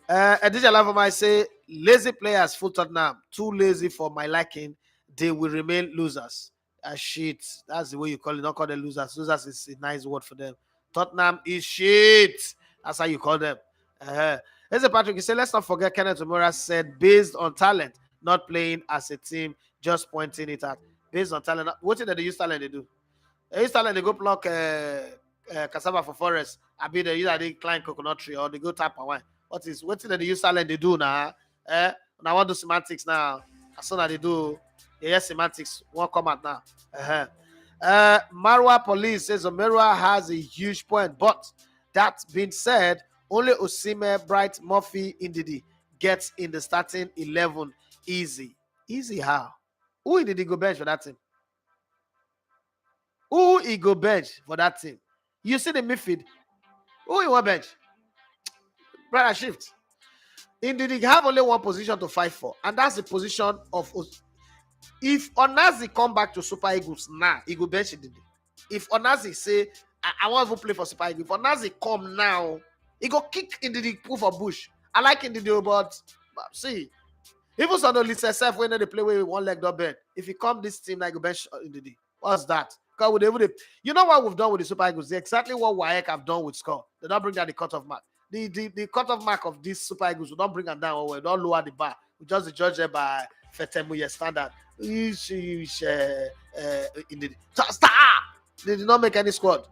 Speaker 2: Adija Lavama say lazy players full Tottenham. Too lazy for my liking. They will remain losers. Shit. That's the way you call it. Don't call them losers. Losers is a nice word for them. Tottenham is shit. That's how you call them. Here's a Patrick. He said, let's not forget Kenneth Omeruo said based on talent, not playing as a team, just pointing it at. Based on talent. What did they use talent they do? They use talent, they go pluck cassava for forest. I be they either they climb coconut tree or they go tap and wine. What did they use talent they do now? Now I want to do semantics now. As soon as they do, yes, semantics won't come out now. Marwa Police says Omeruo has a huge point, but that being said, only Osimhen, Bright, Murphy, Ndidi gets in the starting 11 easy. Easy how? Who did he go bench for that team? Who he go bench for that team? You see the midfield. Who he want bench? Brother shift. Indeed, he have only one position to fight for, and that's the position of. If Onazi come back to Super Eagles now, he go bench Indeed. If Onazi say, I want to play for Super Eagles, if Onazi come now, he go kick Indeed proof for bush. I like Indeed, but see, even so, no listen self when they play with one leg don't bend. If he come this team, like go bench Indeed. What's that? You know what we've done with the Super Eagles? Exactly what WAEC have done with score. They don't bring down the cutoff mark. The cutoff mark of these Super Eagles, we don't bring them down. We don't lower the bar. We just judge it by Fetemuye standard. Stop! They did not make any squad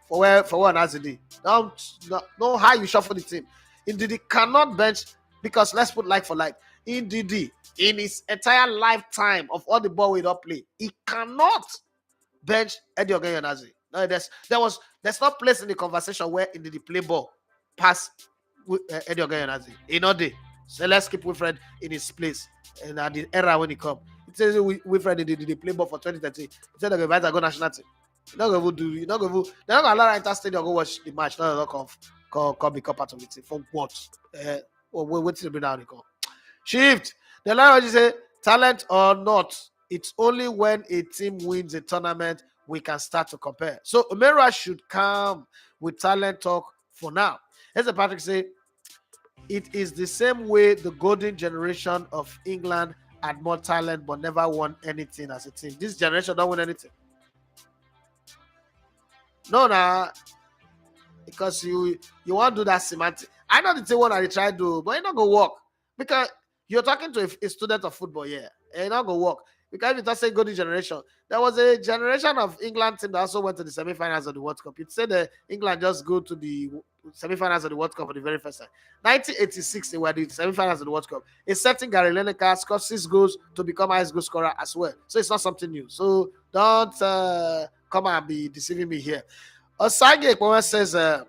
Speaker 2: for where Nazidi. Don't how you shuffle the team. Indeed, cannot bench because let's put like for like. Indeed, in his entire lifetime of all the ball we don't play, he cannot bench Eddie Ogenyonazi. No, there's no place in the conversation where Indeed play ball pass Eddie Ogenyonazi. You know they. So let's keep Wilfred in his place. And at the era when he come, it says Wilfred did play ball for 2013. He said they're going to go national team. You're not going to do. You're not going to. They're not going to allow enter stadium go watch the match. Not a lot of come become part of the team. For what? Wait till they bring down the call. Shift. The language say talent or not. It's only when a team wins a tournament we can start to compare. So Omeruo should come with talent talk for now. As Patrick say, it is the same way the golden generation of England had more talent but never won anything as a team. This generation don't win anything. No, nah, because you want to do that semantic. I know the thing what I try to do, but it's not gonna work because you're talking to a student of football, yeah, and it's not gonna work. Because if you talk say golden generation, there was a generation of England team that also went to the semi-finals of the World Cup. It said that England just go to the semi-finals of the World Cup for the very first time. 1986, they were the semi-finals of the World Cup. A certain Gary Lineker scored 6 goals to become highest goal scorer as well. So it's not something new. So don't come and be deceiving me here. Osage Ekpoma says the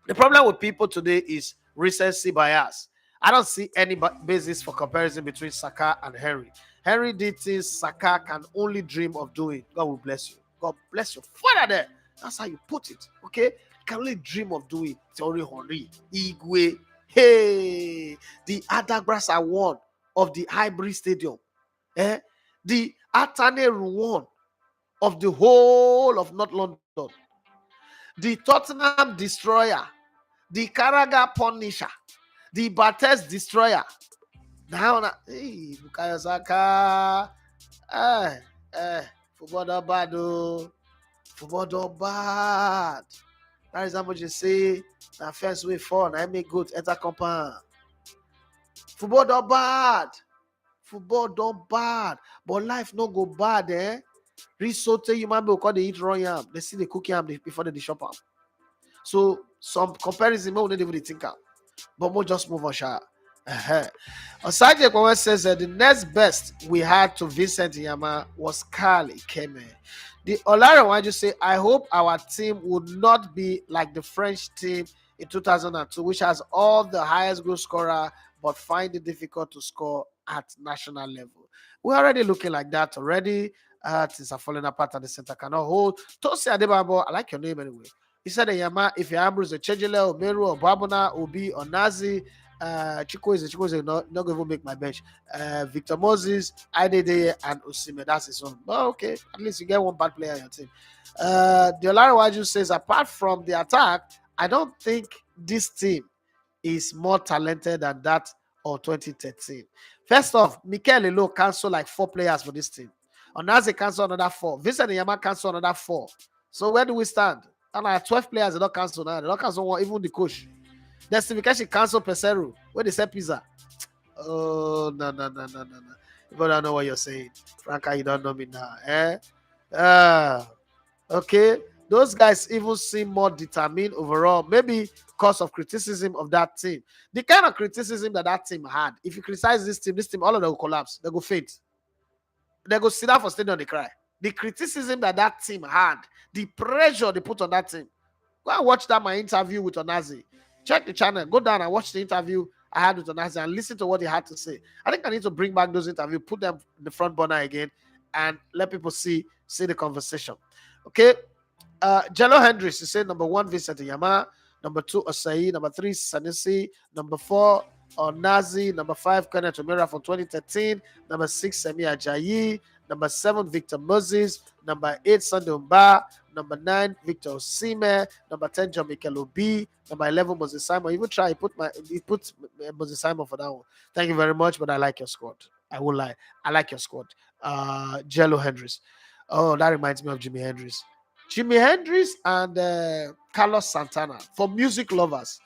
Speaker 2: problem with people today is recency bias. I don't see any basis for comparison between Saka and Henry. Henry did things Saka can only dream of doing. God will bless you. God bless your father there. That's how you put it. Okay? You can only dream of doing. Thierry Henry, Igwe. Hey, the Adagrass Award of the Highbury Stadium. The Atane one of the whole of North London. The Tottenham Destroyer. The Carragher Punisher. The Bates Destroyer. Now, hey, Bukayo Saka. Football not bad, though. Football not bad. That is how much you say. Now, first way for, I make good enter compound. Football not bad. Football not bad. But life no go bad, eh? Risotto, you might be called they eat raw yam. They see the cook yam before they shop up. So, some comparison, we don't even think out. But we'll just move on, Sha. Osage Ekpoma says the next best we had to Vincent Yama was Carl Ikeme. The Olara want to say, I hope our team would not be like the French team in 2002, which has all the highest goal scorer, but find it difficult to score at national level. We're already looking like that already. Things are falling apart at the center cannot hold. Tosi Adebabo, I like your name anyway. He said, Yama, if your Ambrose, Chejele, Omeruo, Babuna, Obi, or Nazi, Chikwueze not going to make my bench. Victor Moses, Aidede, and Osimhen. That's his own. But okay, at least you get one bad player on your team. The Olarewaju says, apart from the attack, I don't think this team is more talented than that of 2013. First off, Mikel Elo cancelled like 4 players for this team. Onaze cancelled another 4. Vincent Yama cancelled another 4. So where do we stand? And I have 12 players they don't cancel now. They don't cancel one, even the coach. Then she cancel Peseru. Where they sell pizza. Oh, no. People don't know what you're saying. Franca, you don't know me now. Okay. Those guys even seem more determined overall. Maybe because of criticism of that team. The kind of criticism that team had. If you criticize this team, all of them will collapse. They go faint. They go sit down for stadium and they cry. The criticism that team had, the pressure they put on that team. Go and watch my interview with Onazi. Check the channel. Go down and watch the interview I had with Onazi and listen to what he had to say. I think I need to bring back those interviews, put them in the front burner again, and let people see the conversation. Okay. Jello Hendricks, he said number 1, Vincent Yama. Number 2, Osei. Number 3, Sanusi. Number 4, Onazi. Number 5, Kenneth Omeruo from 2013. Number 6, Semi Ajayi. Number 7, Victor Moses. Number 8, Sunday Mba. Number 9, Victor Osimhen. Number 10, John Mikel Obi. Number 11, Moses Simon. Even try, he put Moses Simon for that one. Thank you very much, but I like your squad. I won't lie. I like your squad. Jello Hendricks. Oh, that reminds me of Jimi Hendrix. Jimi Hendrix and Carlos Santana. For music lovers.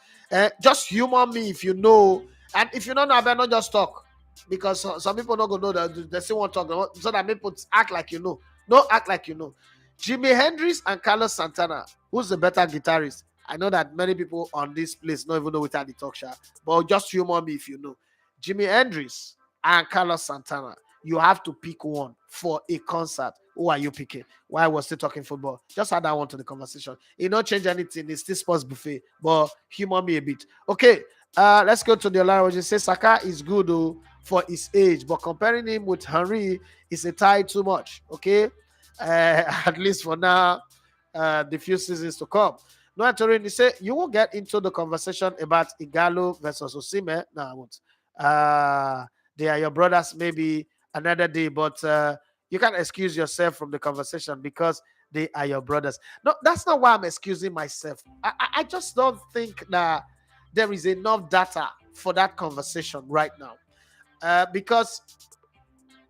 Speaker 2: Just humor me if you know. And if you don't know, I better not just talk. Because some people not going to know that they still want to talk. So that people act like you know. Don't act like you know. Jimi Hendrix and Carlos Santana. Who's the better guitarist? I know that many people on this place don't even know without the talk show. But just humor me if you know. Jimi Hendrix and Carlos Santana. You have to pick one for a concert. Who are you picking? Why we're still talking football? Just add that one to the conversation. It don't change anything. It's still sports buffet, but humor me a bit. Okay. Let's go to the language. It says Saka is good though for his age, but comparing him with Henry is a tie too much. Okay, at least for now, the few seasons to come. No, Antonio, you say you will get into the conversation about Igalo versus Osimhen. No, I won't. They are your brothers, maybe another day, but you can't excuse yourself from the conversation because they are your brothers. No, that's not why I'm excusing myself. I just don't think that there is enough data for that conversation right now. Because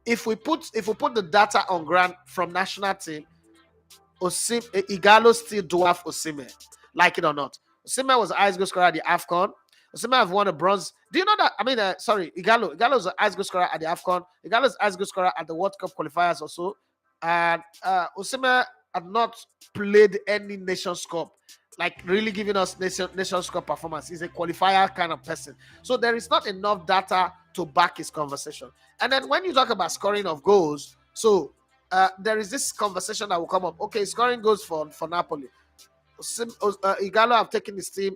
Speaker 2: if we put the data on ground from national team, Igalo still dwarf Osimhen, like it or not. Osimhen was the highest goal scorer at the AFCON. Osimhen have won a bronze. Do you know that? I mean, sorry, Igalo is the highest goal scorer at the AFCON. Igalo is the highest goal scorer at the World Cup qualifiers also. And Osimhen had not played any Nations Cup, like really giving us Nations Cup performance. He's a qualifier kind of person. So there is not enough data to back his conversation. And then when you talk about scoring of goals, so there is this conversation that will come up. Okay, scoring goals for Napoli. Igalo have taken his team,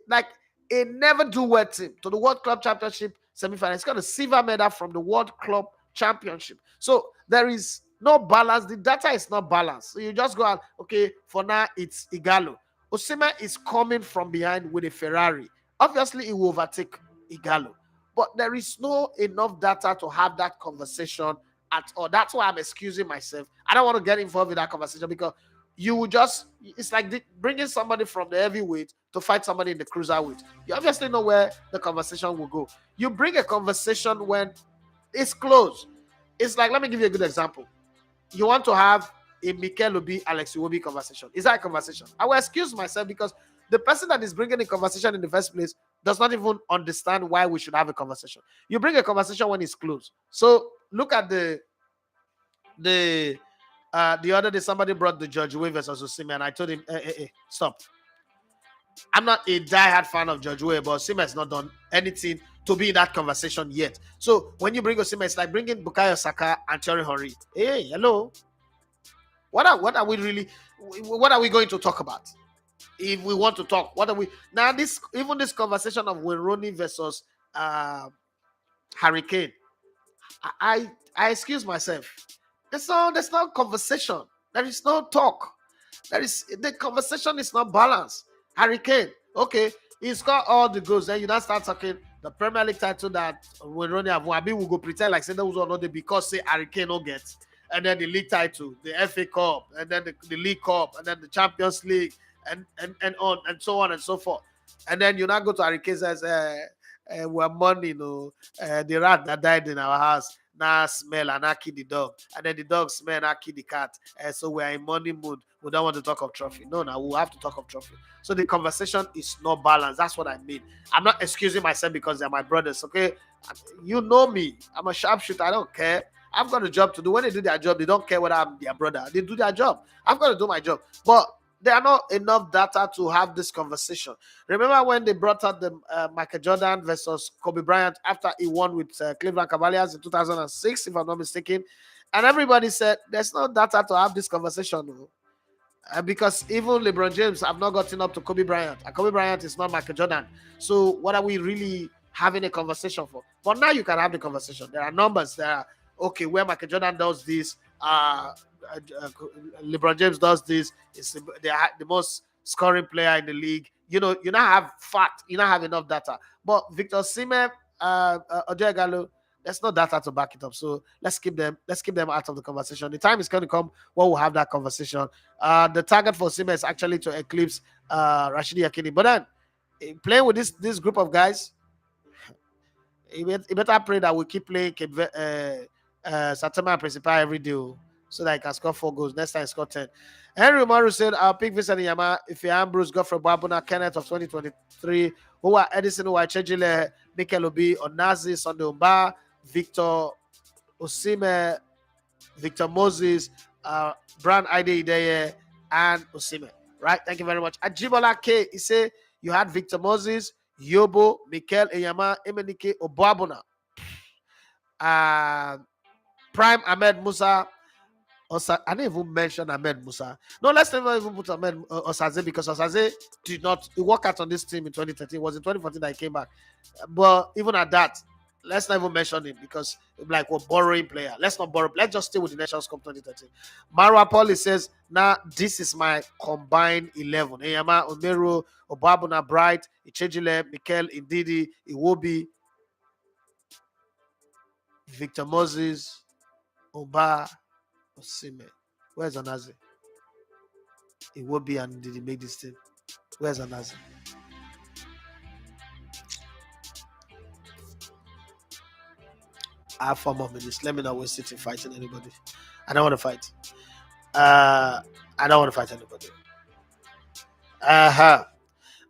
Speaker 2: like a never do well team, to the World Club Championship semi-final. It's got a silver medal from the World Club Championship. So there is no balance. The data is not balanced. So you just go out, okay, for now it's Igalo. Osimhen is coming from behind with a Ferrari. Obviously, he will overtake Igalo. But there is no enough data to have that conversation at all. That's why I'm excusing myself. I don't want to get involved in that conversation because you will just, it's like bringing somebody from the heavyweight to fight somebody in the cruiserweight. You obviously know where the conversation will go. You bring a conversation when it's close. It's like, let me give you a good example. You want to have a Mikel Obi, Alex Iwobi conversation. Is that a conversation? I will excuse myself because the person that is bringing the conversation in the first place does not even understand why we should have a conversation. You bring a conversation when it's close. So look at the other day, somebody brought the George Weah versus Osimhen, and I told him, hey, stop. I'm not a diehard fan of George Weah, but Osimhen has not done anything to be in that conversation yet. So when you bring Osimhen, it's like bringing Bukayo Saka and Thierry Henry. Hey, hello. What are we really? What are we going to talk about? If we want to talk, what are we now? This conversation of Wayne Rooney versus Harry Kane. I excuse myself. There's no conversation. There is no talk. The conversation is not balanced. Harry Kane, okay, he's got all the goals. Then you now start talking the Premier League title that when Ronnie have won. We will go pretend like say those are not the because say Harry Kane no gets, and then the league title, the FA Cup, and then the League Cup, and then the Champions League, and on and so on and so forth. And then you now go to Harry Kane says, we're money, the rat that died in our house now smell and now kill the dog, and then the dog smell and now kill the cat. So we're in money mood. We don't want to talk of trophy. No, we'll have to talk of trophy. So the conversation is not balanced. That's what I mean. I'm not excusing myself because they're my brothers, okay? You know me. I'm a sharpshooter. I don't care. I've got a job to do. When they do their job, they don't care whether I'm their brother. They do their job. I've got to do my job. But there are not enough data to have this conversation. Remember when they brought out the Michael Jordan versus Kobe Bryant after he won with Cleveland Cavaliers in 2006, if I'm not mistaken, and everybody said there's no data to have this conversation, because even LeBron James have not gotten up to Kobe Bryant, and Kobe Bryant is not Michael Jordan. So what are we really having a conversation for? But now you can have the conversation. There are numbers there. Okay, where Michael Jordan does this, LeBron James does this. It's the most scoring player in the league. You now have fact. You now have enough data. But Victor Osimhen, Ojo Igalo, there's no data to back it up. So let's keep them out of the conversation. The time is going to come when we'll have that conversation. The target for Osimhen is actually to eclipse Rashidi Yakini. But then playing with this group of guys, you better pray that we keep playing Satama Principal every day, so that I can score 4 goals. Next time, score 10. Henry Omeruo said, I'll pick Vincent Yama if you Ambrose, Godfrey Babuna, Kenneth of 2023, who are Edison, who are Chejile, Mikel Obi, Onazi, Sunday Umba, Victor Osimhen, Victor Moses, Brian Ide Ideye, and Osimhen. Right? Thank you very much. Ajibola K, he said, you had Victor Moses, Yobo, Mikel Eyama, Emenike, Obabuna. Prime Ahmed Musa, I didn't even mention Ahmed Musa. No, let's never even put Ahmed Osaze, because Osaze did not work out on this team in 2013. It was in 2014 that he came back. But even at that, let's not even mention him, because like we're borrowing player. Let's not borrow. Let's just stay with the Nations Cup 2013. Marwa Paulie says, now this is my combined 11. Eyama, Omeruo, Obabuna, Bright, Ichejile, Mikel, Indidi, Iwobi, Victor Moses, Oba, Osime. Where's Onaze? Iwobi and Indidi make this team. Where's Onaze? I have 4 more minutes. Let me not waste it in fighting anybody. I don't want to fight. I don't want to fight anybody.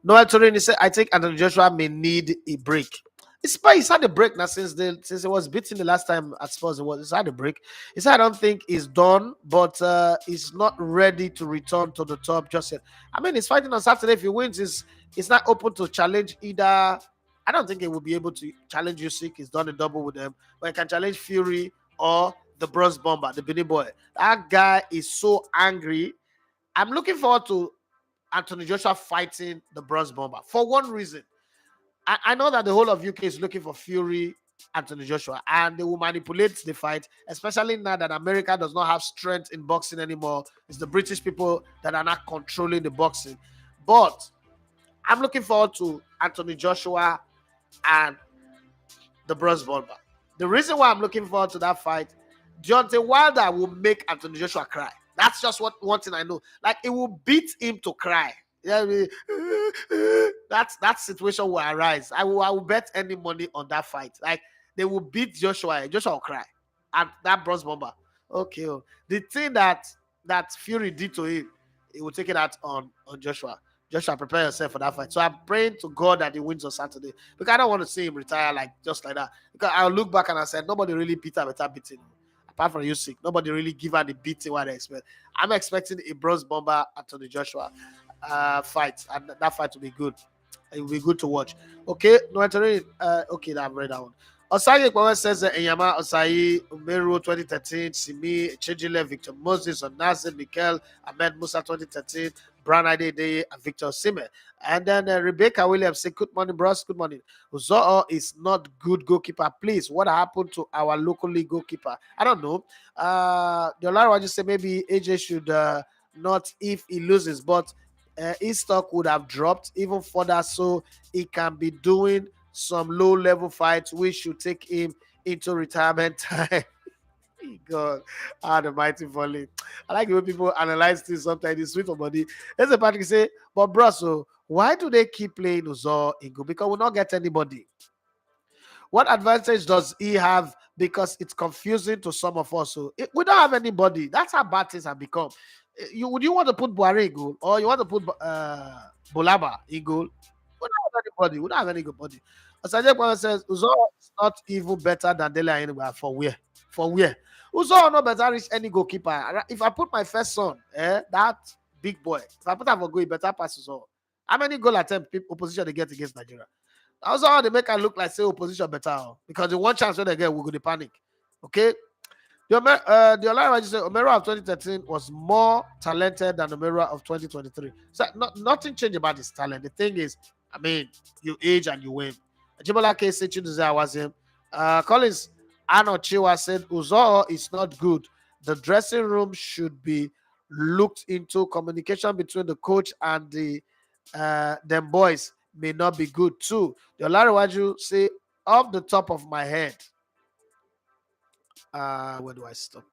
Speaker 2: Noel Torini said, I think Anthony Joshua may need a break. He's had a break now since he was beaten the last time at Spurs. He's had a break. He said, I don't think he's done, but he's not ready to return to the top just yet. I mean, he's fighting on Saturday. If he wins, he's not open to challenge either. I don't think he will be able to challenge Usyk. He's done a double with them, but he can challenge Fury or the Bronze Bomber, the Benin boy. That guy is so angry. I'm looking forward to Anthony Joshua fighting the Bronze Bomber for one reason. I know that the whole of UK is looking for Fury, Anthony Joshua, and they will manipulate the fight, especially now that America does not have strength in boxing anymore. It's the British people that are not controlling the boxing. But I'm looking forward to Anthony Joshua and the Bronze Bomber. The reason why I'm looking forward to that fight, Deontay Wilder will make Anthony Joshua cry. That's just one thing I know. Like, it will beat him to cry. Yeah, that situation will arise. I will bet any money on that fight. Like, they will beat Joshua. Joshua will cry. And that Bronze Bomber. Okay. The thing that Fury did to him, he will take it out on Joshua. Joshua, prepare yourself for that fight. So I'm praying to God that he wins on Saturday, because I don't want to see him retire just like that. Because I'll look back and I said, nobody really beat her without beating him. Apart from Usyk, nobody really give her the beating what I expect. I'm expecting a Bronze Bomber Anthony Joshua fight, and that fight will be good. It will be good to watch. Okay, no, okay, I've read that one. Osayi Ekpawe says Enyama, Osayi, Omeruo 2013, Simi, Chejile, Victor Moses, Onaze, Mikel, Ahmed Musa 2013, Brian Adede, and Victor Osimhen. And then Rebecca Williams said, good morning, bros, good morning. Uzoho is not good goalkeeper. Please, what happened to our local league goalkeeper? I don't know. The Olara just said maybe AJ should not if he loses, but his stock would have dropped even further, so he can be doing some low-level fights, which should take him into retirement time. God, the mighty volley. I like the way people analyze things sometimes. It's sweet for body. There's a Patrick say, but bro, so why do they keep playing Uzo Ingo? Because we'll not get anybody. What advantage does he have? Because it's confusing to some of us. So we don't have anybody. That's how bad things have become. Would you want to put Buhari in goal, or you want to put Bolaba in goal? We don't have anybody. We don't have anybody. Asajek says Uzo is not even better than Dele anywhere. For where? For where? Uzo no better reach any goalkeeper. If I put my first son, that big boy, if I put him for goal, he better pass Uzo. How many goal attempt opposition they get against Nigeria? Also, how they make her look like say opposition better, because the one chance when they get, we go to panic. Okay. The Olara just said Omeruo of 2013 was more talented than Omeruo of 2023. So nothing changed about his talent. The thing is, I mean, you age and you win. Jibola K said Chiduze was him. Collins Anochiwa said Uzo is not good. The dressing room should be looked into. Communication between the coach and the them boys may not be good too. The Olara say off the top of my head. Where do I stop?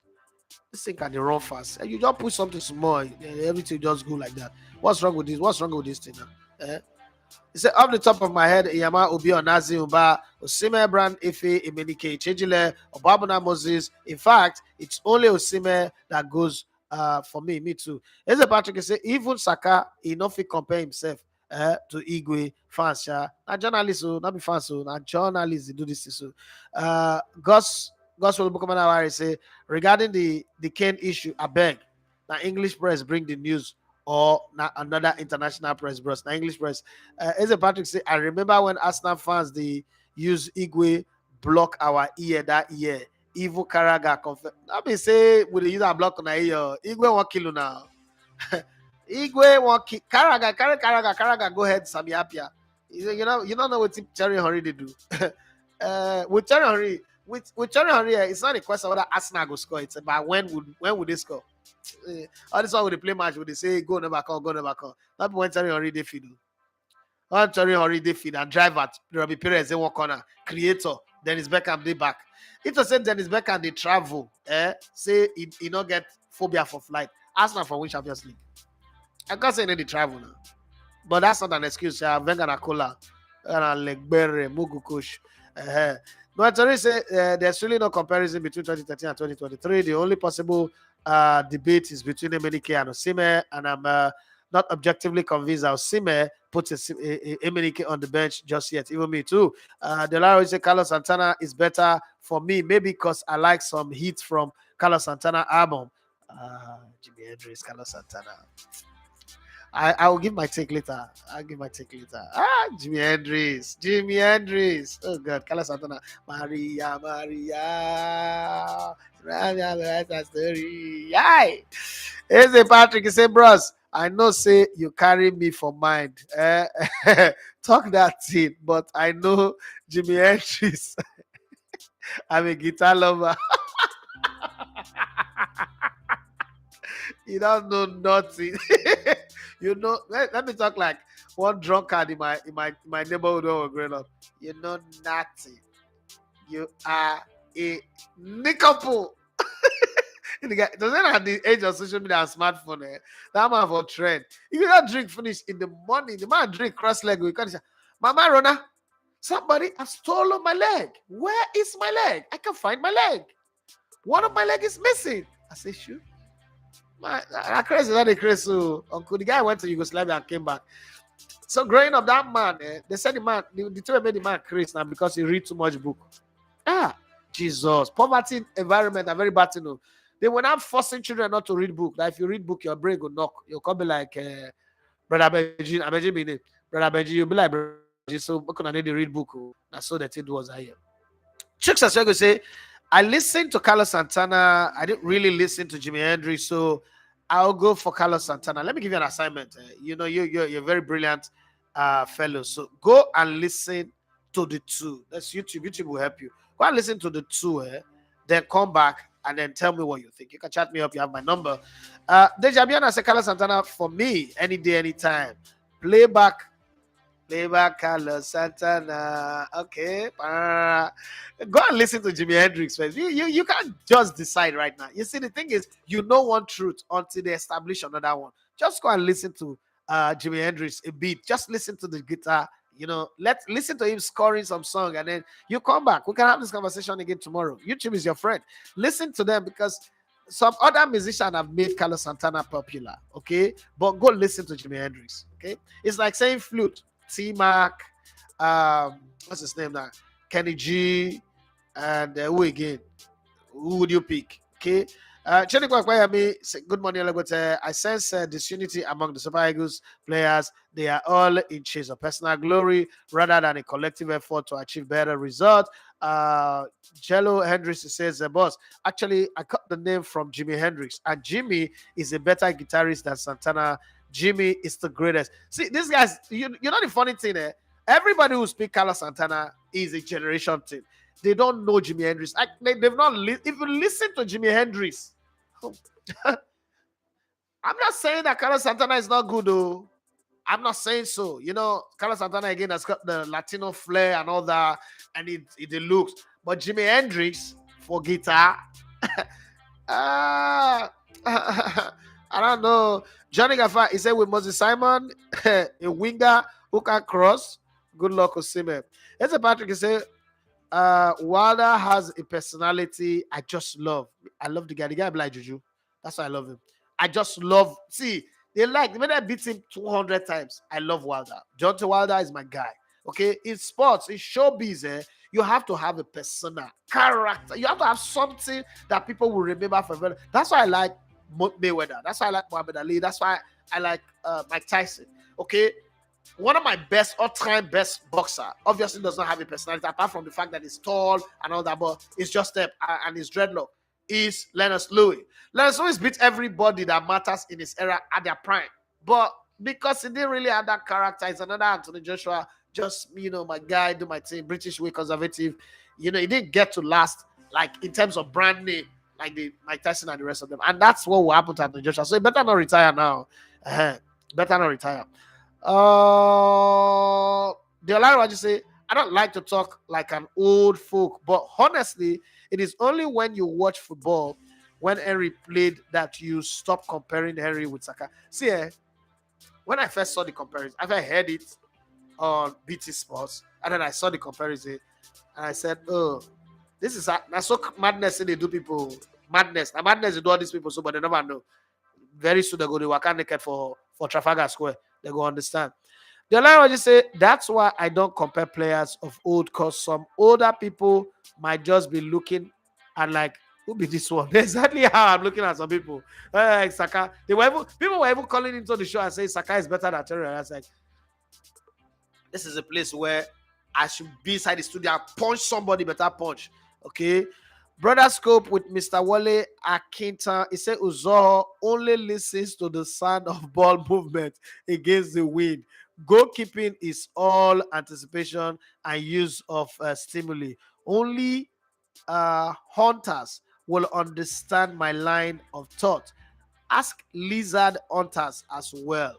Speaker 2: This thing can run fast. You just put something small, everything just go like that. What's wrong with this? What's wrong with this thing now? He said, off the top of my head, Iyama Obi Onazi Uba, Osimhen, Brand Efe, Emenike, Chejile, Obabuna Moses. In fact, it's only Osimhen that goes for me too. As a Patrick say, even Saka, he not fit compare himself to Igwe fans. Not journalists, not be fans, not journalists do this. So, Gospel Bukamana say regarding the Kane issue, I beg. Now English press bring the news, or another international press, bros. Now English press. As a Patrick say, I remember when Arsenal fans they use Igwe block our ear that year. Evil Karaga confess. Let me say with the user block on here. Igwe 1 kilo now. Igwe 1 kilo. Karaga. Go ahead, Sami Apia. You don't know what Cherry Henry they do. With Cherry Henry, with Cherry Henry, it's not a question whether Arsenal go score. It's about when would they score. All this one with the play match, would they say go never come. Not when Cherry Henry they feed. When Cherry Henry they feed and drive at Robbie Perez in one corner. Creator, Dennis Beckham they back. If you say Dennis Beckham they travel, say he not get phobia for flight. Arsenal for win Champions League. I can't say any travel now. But that's not an excuse. Venga na cola, Legbere, Mugu Kush. But Tori say there's really no comparison between 2013 and 2023. The only possible debate is between Emenike and Osimhen, and I'm not objectively convinced that Osimhen puts Emenike on the bench just yet. Even me too. Delaro say Carlos Santana is better for me, maybe because I like some hits from Carlos Santana album. Jimi Hendrix, Carlos Santana. I will give my take later. Jimi Hendrix. Oh God, Carlos Santana. Maria. Story. Yay. Here's Patrick. He say, bros, I know say you carry me for mind. Talk that thing, but I know Jimi Hendrix. I'm a guitar lover. You don't know nothing. You know, let me talk like one drunkard in my neighborhood when we were growing up. You know nothing. You are a nickapoo. Doesn't have the age of social media and smartphone. That man for trend. If you don't drink finish in the morning, the man drink cross leg. We can't say, Mama Rona, somebody has stolen my leg. Where is my leg? I can't find my leg. One of my leg is missing. I say, shoot. That crazy, not a crazy. So, uncle, the guy went to Yugoslavia and came back. So growing up, that man, they said the two made the man crazy now because he read too much book. Jesus, poverty environment are very bad to know. They were not forcing children not to read book. Like if you read book, your brain will knock. You'll come be like Brother Benji. Benji be Brother Benji. You'll be like Brother Benji. So because I need to read book. That's so that it was I hear. Chicks as well say, I listened to Carlos Santana. I didn't really listen to Jimi Hendrix, so I'll go for Carlos Santana. Let me give you an assignment. You know, you're a very brilliant fellow. So go and listen to the two. That's YouTube. YouTube will help you. Go and listen to the two. Then come back and then tell me what you think. You can chat me up. You have my number. Dejabiana said Carlos Santana for me any day, anytime. Playback Carlos Santana. Okay. Go and listen to Jimi Hendrix first. You can't just decide right now. You see, the thing is, you know one truth until they establish another one. Just go and listen to Jimi Hendrix a bit. Just listen to the guitar. You know, let's listen to him scoring some song, and then you come back. We can have this conversation again tomorrow. YouTube is your friend. Listen to them because some other musicians have made Carlos Santana popular. Okay, but go listen to Jimi Hendrix. Okay, it's like saying flute. T-Mac, what's his name now? Kenny G, and who again? Who would you pick? Okay. Good morning, Legote. I sense disunity among the Super Eagles players. They are all in chase of personal glory rather than a collective effort to achieve better results. Jello Hendrix says, boss, actually, I got the name from Jimi Hendrix, and Jimmy is a better guitarist than Santana. Jimmy is the greatest. See, these guys, you know the funny thing, everybody who speaks Carlos Santana is a generation thing. They don't know Jimi Hendrix. They've not. If you listen to Jimi Hendrix, I'm not saying that Carlos Santana is not good, though. I'm not saying so. You know, Carlos Santana again has got the Latino flair and all that, and it looks. But Jimi Hendrix for guitar, I don't know. Johnny Gaffa, he said with Moses Simon, a winger who can cross. Good luck, Osimhen. Here's a Patrick, he said, Wilder has a personality I just love. I love the guy. The guy be like Juju. That's why I love him. I just love. See, when I beat him 200 times, I love Wilder. Deontay Wilder is my guy. Okay, in sports, in showbiz, you have to have a persona, character. You have to have something that people will remember forever. That's why I like Mayweather. That's why I like Muhammad Ali. That's why I like Mike Tyson. Okay, one of my best all-time best boxer, obviously does not have a personality apart from the fact that he's tall and all that, but it's just step and his dreadlock, is Lennox Lewis. Lennox Lewis beat everybody that matters in his era at their prime, but because he didn't really have that character, it's another Anthony Joshua, just, my guy, do my thing, British way, conservative. He didn't get to last, like, in terms of brand name, like the Mike Tyson and the rest of them. And that's what will happen to Anthony Joshua. So he better not retire now. Better not retire. The Olaro just say, I don't like to talk like an old folk, but honestly, it is only when you watch football, when Henry played, that you stop comparing Henry with Saka. See, when I first saw the comparison, I heard it on BT Sports, and then I saw the comparison, and I said, oh, this is so madness they do people. Madness. Now madness they do all these people, so but they never know. Very soon they go to work naked for Trafalgar Square. They go understand. The Olaro just say, that's why I don't compare players of old, because some older people might just be looking and like, who be this one? Exactly how I'm looking at some people. Like Saka. People were even calling into the show and saying Saka is better than Terry. I was like, this is a place where I should be inside the studio and punch somebody, better punch. Okay. Brother Scope with Mr. Wale Akinta. He said Uzoho only listens to the sound of ball movement against the wind. Goalkeeping is all anticipation and use of stimuli. Only hunters will understand my line of thought. Ask lizard hunters as well.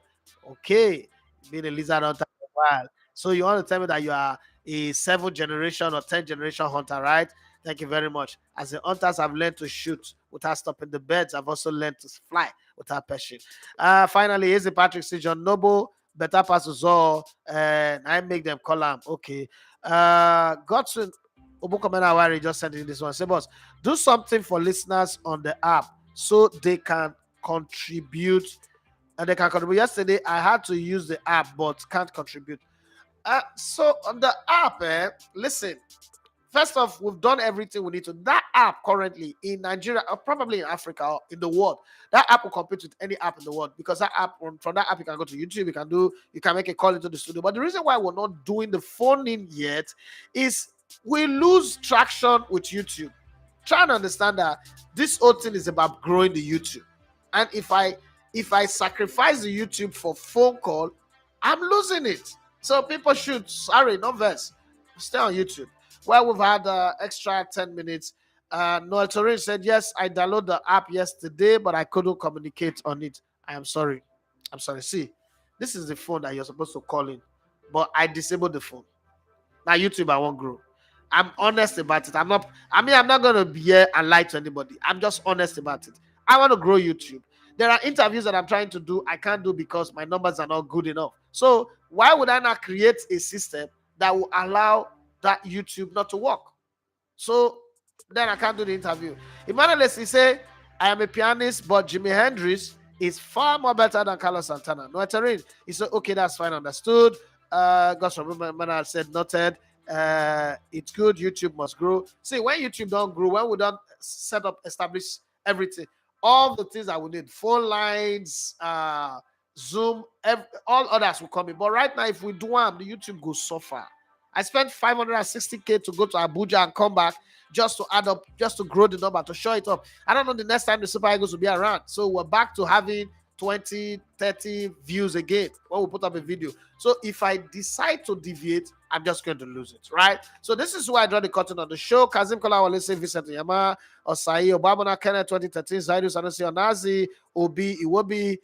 Speaker 2: Okay, being a lizard hunter for a while. So you want to tell me that you are a 7th generation or 10th generation hunter, right? Thank you very much. As the hunters have learned to shoot without stopping, the birds have also learned to fly without perching. Finally, here's the Patrick C. John Noble. Better passes all, and I make them call him. Okay. Godson Obukomena just sent in this one. Say, boss, do something for listeners on the app so they can contribute. And they can contribute. Yesterday, I had to use the app, but can't contribute. So on the app, listen. First off, we've done everything we need to. That app currently in Nigeria, or probably in Africa, or in the world, that app will compete with any app in the world, because that app, from that app, you can go to YouTube, you can make a call into the studio. But the reason why we're not doing the phone in yet is we lose traction with YouTube. Try to understand that this whole thing is about growing the YouTube. And if I sacrifice the YouTube for phone call, I'm losing it. So people should, sorry, no verse, stay on YouTube. Well, we've had extra 10 minutes. Noel Torrin said, yes, I downloaded the app yesterday, but I couldn't communicate on it. I am sorry. I'm sorry. See, this is the phone that you're supposed to call in, but I disabled the phone. Now, YouTube, I won't grow. I'm honest about it. I'm not going to be here and lie to anybody. I'm just honest about it. I want to grow YouTube. There are interviews that I'm trying to do. I can't do because my numbers are not good enough. So why would I not create a system that will allow that YouTube not to work? So then I can't do the interview. Emmanuel Leslie say, I am a pianist, but Jimi Hendrix is far more better than Carlos Santana. No, Terin. He said, okay, that's fine, understood. Gus from Emmanuel said, noted. It's good. YouTube must grow. See, when YouTube don't grow, when we don't establish everything, all the things that we need, phone lines, Zoom, all others will come in. But right now, if we do them, the YouTube goes suffer. I spent 560K to go to Abuja and come back just to add up, just to grow the number, to show it up. I don't know the next time the Super Eagles will be around. So we're back to having 20, 30 views again when we put up a video. So if I decide to deviate, I'm just going to lose it, right? So this is why I draw the curtain on the show. Kazim Kolawole say Vincent Yama, Osai, Obama, Kenneth 2013, Zaidu Sanusi, Onazi, Obi, Iwobi,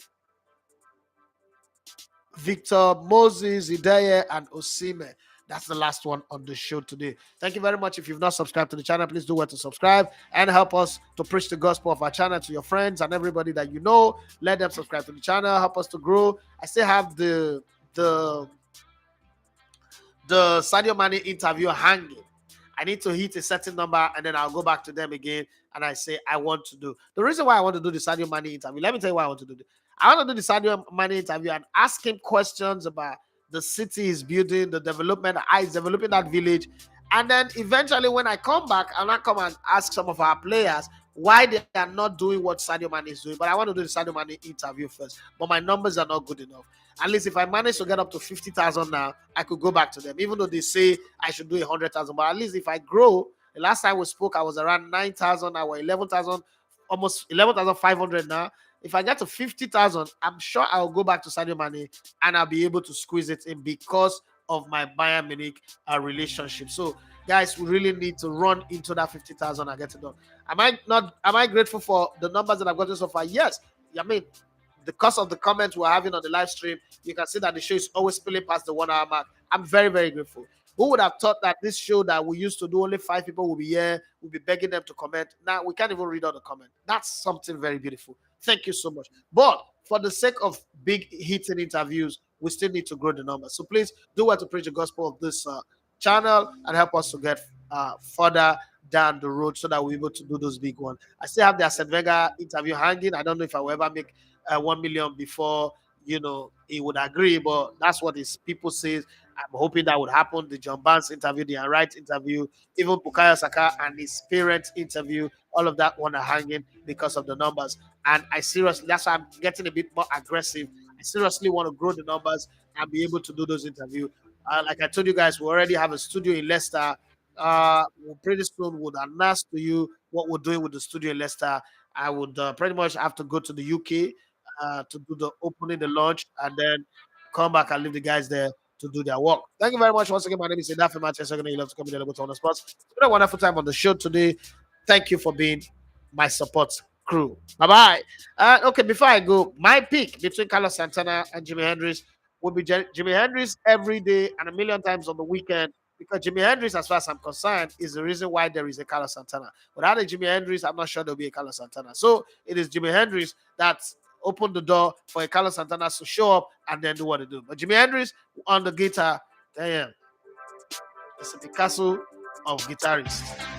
Speaker 2: Victor, Moses, Ideye, and Osime. That's the last one on the show today. Thank you very much. If you've not subscribed to the channel, please do well to subscribe and help us to preach the gospel of our channel to your friends and everybody that you know. Let them subscribe to the channel. Help us to grow. I still have the Sadio Mane interview hanging. I need to hit a certain number and then I'll go back to them again and I say I want to do. The reason why I want to do the Sadio Mane interview, let me tell you why I want to do this. I want to do the Sadio Mane interview and ask him questions about the city is building, the development, how he's developing that village. And then eventually when I come back, I'll not come and ask some of our players why they are not doing what Sadio Mane is doing. But I want to do the Sadio Mane interview first. But my numbers are not good enough. At least if I manage to get up to 50,000 now, I could go back to them. Even though they say I should do 100,000, but at least if I grow, the last time we spoke, I was around 9,000. I was 11,000, almost 11,500 now. If I get to 50,000, I'm sure I'll go back to Sadio Mane and I'll be able to squeeze it in because of my Bayern Munich relationship. So, guys, we really need to run into that 50,000 and get it done. Am I grateful for the numbers that I've gotten so far? Yes. I mean, because of the comments we're having on the live stream, you can see that the show is always spilling past the 1 hour mark. I'm very, very grateful. Who would have thought that this show that we used to do, only 5 people will be here, we'll be begging them to comment. Now we can't even read all the comment. That's something very beautiful. Thank you so much. But for the sake of big hitting interviews, we still need to grow the numbers. So please do what to preach the gospel of this channel and help us to get further down the road so that we're able to do those big ones. I still have the Arsene Wenger interview hanging. I don't know if I will ever make 1 million before he would agree, but that's what his people say. I'm hoping that would happen. The John Barnes interview, the Wright interview, even Bukayo Saka and his parents interview, all of that one are hanging because of the numbers. And I seriously, that's why I'm getting a bit more aggressive. I seriously want to grow the numbers and be able to do those interviews. Like I told you guys, we already have a studio in Leicester. Pretty soon would announce to you what we're doing with the studio in Leicester. I would pretty much have to go to the UK to do the opening, the launch, and then come back and leave the guys there to do their work. Thank you very much once again. My name is Idafe Manchester. You love to come in and go to on the spots. It's been a wonderful time on the show today. Thank you for being my support crew. Bye bye. Okay, before I go, my pick between Carlos Santana and Jimi Hendrix would be Jimi Hendrix every day and a million times on the weekend. Because Jimi Hendrix, as far as I'm concerned, is the reason why there is a Carlos Santana. Without a Jimi Hendrix, I'm not sure there'll be a Carlos Santana. So it is Jimi Hendrix that opened the door for a Carlos Santana to show up and then do what they do. But Jimi Hendrix on the guitar, damn, it's a Picasso of guitarists.